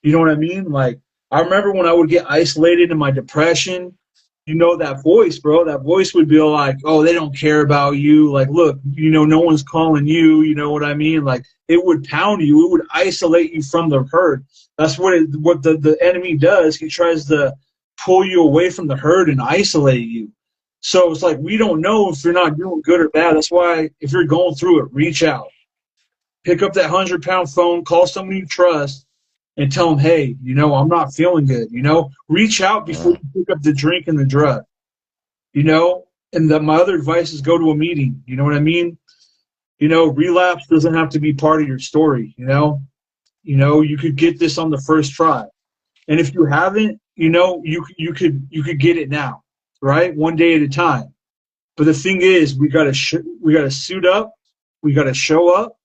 B: You know what I mean? Like, I remember when I would get isolated in my depression, that voice, bro, that voice would be like, oh, they don't care about you. Like, look, no one's calling you. You know what I mean? Like, it would pound you. It would isolate you from the herd. That's what the enemy does. He tries to pull you away from the herd and isolate you. So it's like, we don't know if you're not doing good or bad. That's why if you're going through it, reach out. Pick up that 100-pound phone, call someone you trust, and tell them, hey, I'm not feeling good. Reach out before
A: Mm,
B: you pick up the drink and the drug. You know, and my other advice is go to a meeting. You know what I mean? Relapse doesn't have to be part of your story. You could get this on the first try, and if you haven't, you could get it now, right? One day at a time. But the thing is, we gotta suit up, we gotta show up,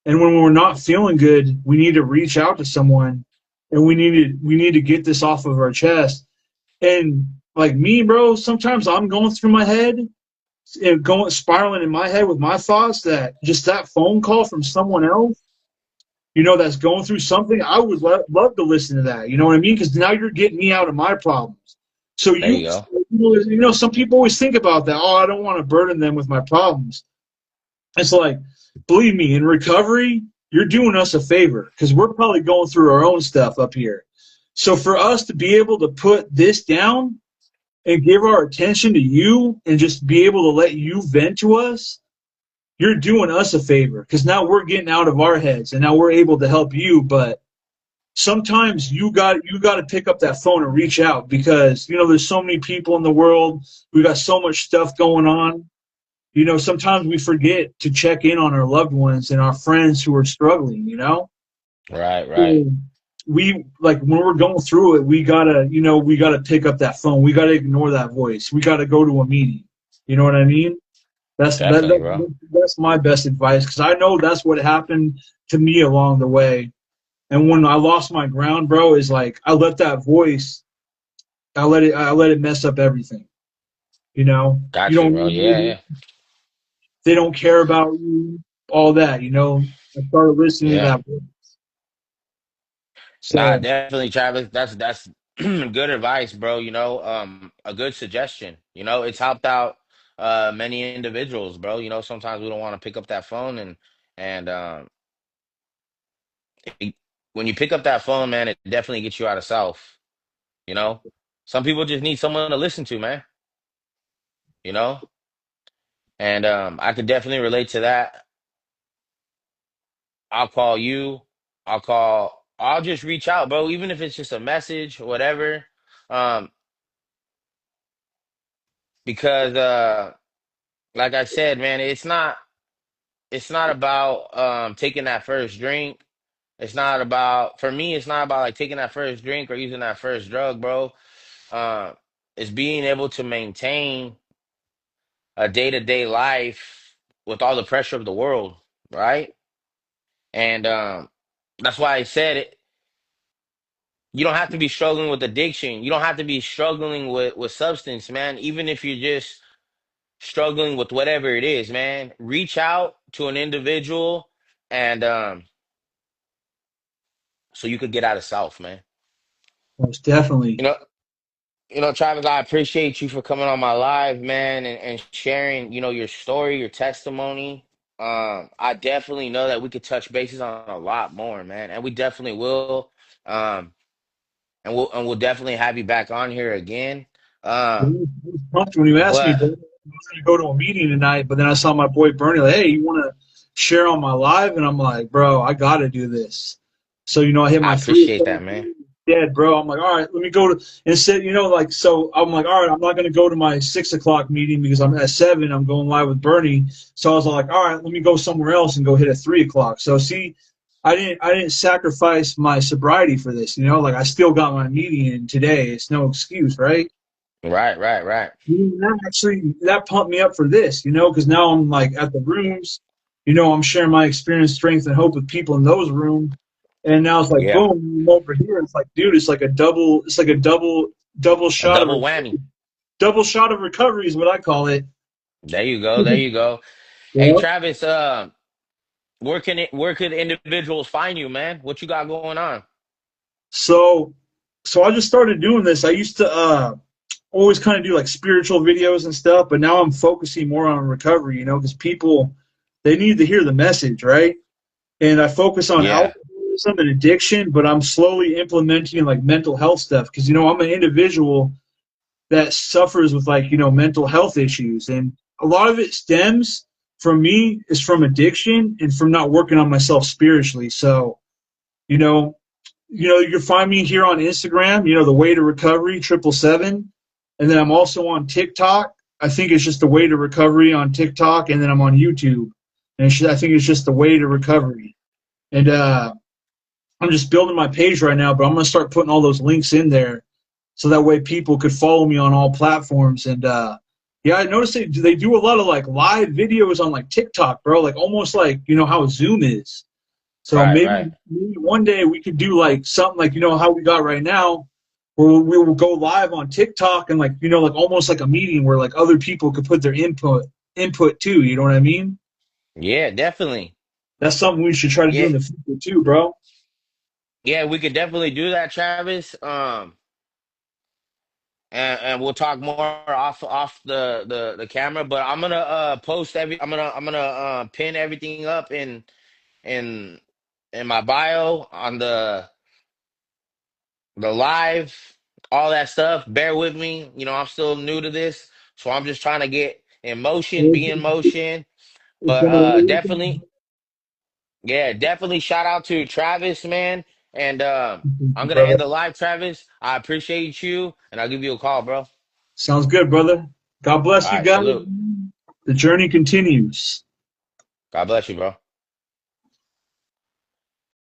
B: and when we're not feeling good, we need to reach out to someone, and we need to get this off of our chest. And like me, bro, sometimes I'm going through my head and going spiraling in my head with my thoughts that just that phone call from someone else, that's going through something. I would love to listen to that. You know what I mean? Because now you're getting me out of my problems. So
A: there you go.
B: some people always think about that. Oh, I don't want to burden them with my problems. It's like, believe me, in recovery, you're doing us a favor because we're probably going through our own stuff up here. So for us to be able to put this down and give our attention to you and just be able to let you vent to us, you're doing us a favor because now we're getting out of our heads and now we're able to help you. But sometimes you got to pick up that phone and reach out because there's so many people in the world. We got so much stuff going on. Sometimes we forget to check in on our loved ones and our friends who are struggling.
A: Right, right.
B: So we like when we're going through it, we gotta pick up that phone. We gotta ignore that voice. We gotta go to a meeting. You know what I mean?
A: Definitely, bro.
B: That's my best advice because I know that's what happened to me along the way. And when I lost my ground, bro, is like I let that voice, I let it mess up everything. You
A: Got you,
B: don't
A: bro.
B: need
A: Yeah,
B: me.
A: yeah.
B: They don't care about you. All that. I started listening to
A: Yeah.
B: that voice.
A: Nah,
B: So
A: definitely, Travis. That's good advice, bro. A good suggestion. It's helped out many individuals, bro. You know, sometimes we don't want to pick up that phone, and it- when you pick up that phone, man, it definitely gets you out of self. You know, some people just need someone to listen to, man. You know, and I could definitely relate to that. I'll call you. I'll just reach out, bro, even if it's just a message or whatever. Um, because like I said, man, it's not about taking that first drink. It's not about for me, it's not about like taking that first drink or using that first drug, bro. Uh, it's being able to maintain a day-to-day life with all the pressure of the world, right? And that's why I said it. You don't have to be struggling with addiction. You don't have to be struggling with substance, man. Even if you're just struggling with whatever it is, man, reach out to an individual and so you could get out of South, man.
B: Most definitely.
A: You know, Travis, I appreciate you for coming on my live, man, and sharing, your story, your testimony. I definitely know that we could touch bases on a lot more, man, and we definitely will. Um, and we'll definitely have you back on here again.
B: I
A: Um,
B: was pumped when you asked me,
A: but
B: bro. I was going to go to a meeting tonight, but then I saw my boy Bernie, like, hey, you want to share on my live? And I'm like, bro, I got to do this. So, I hit
A: I
B: my three
A: appreciate
B: o'clock
A: that, man.
B: dead, bro. I'm like, all right, let me go to, instead, like, so I'm like, all right, I'm not going to go to my 6 o'clock meeting because I'm at 7. I'm going live with Bernie. So I was like, all right, let me go somewhere else and go hit at 3 o'clock. So see, I didn't sacrifice my sobriety for this, like I still got my meeting in today. It's no excuse, right?
A: Right, right, right.
B: That pumped me up for this, because now I'm like at the rooms, I'm sharing my experience, strength, and hope with people in those rooms, and now it's like
A: Yeah,
B: boom, I'm over here. It's like, dude, it's like a double
A: a
B: shot of
A: double whammy.
B: recovery is what I call it.
A: There you go. There you go. Hey,
B: Yep.
A: Travis, where could individuals find you, man? What you got going on?
B: So, so I just started doing this. I used to always kind of do like spiritual videos and stuff, but now I'm focusing more on recovery, because people they need to hear the message, right? And I focus on
A: Yeah,
B: alcoholism and addiction, but I'm slowly implementing like mental health stuff because I'm an individual that suffers with like mental health issues, and a lot of it stems from me is from addiction and from not working on myself spiritually. So you know, you can find me here on Instagram. The Way to Recovery 777, and then I'm also on TikTok. I think it's just the Way to Recovery on TikTok, and then I'm on YouTube, and I think it's just the Way to Recovery. And I'm just building my page right now, but I'm gonna start putting all those links in there, so that way people could follow me on all platforms. And yeah, I noticed they do a lot of like live videos on like TikTok, bro. Like almost like how Zoom is. So
A: right,
B: maybe,
A: right.
B: maybe one day we could do like something like how we got right now, where we will go live on TikTok and like like almost like a meeting where like other people could put their input too. You know what I mean?
A: Yeah, definitely.
B: That's something we should try to do
A: Yeah,
B: in the future too, bro.
A: yeah, we could definitely do that, Travis. And we'll talk more off the camera. But I'm gonna post I'm gonna pin everything up in in my bio on the live, all that stuff. Bear with me. I'm still new to this, so I'm just trying to get in motion, be in motion.
B: It's
A: But
B: been a
A: definitely, yeah, definitely shout out to Travis, man. And I'm gonna
B: brother.
A: end the live, Travis. I appreciate you, and I'll give you a call, bro. All
B: Sounds good, brother. God bless you
A: right,
B: guys.
A: salute.
B: The journey continues.
A: God bless you, bro.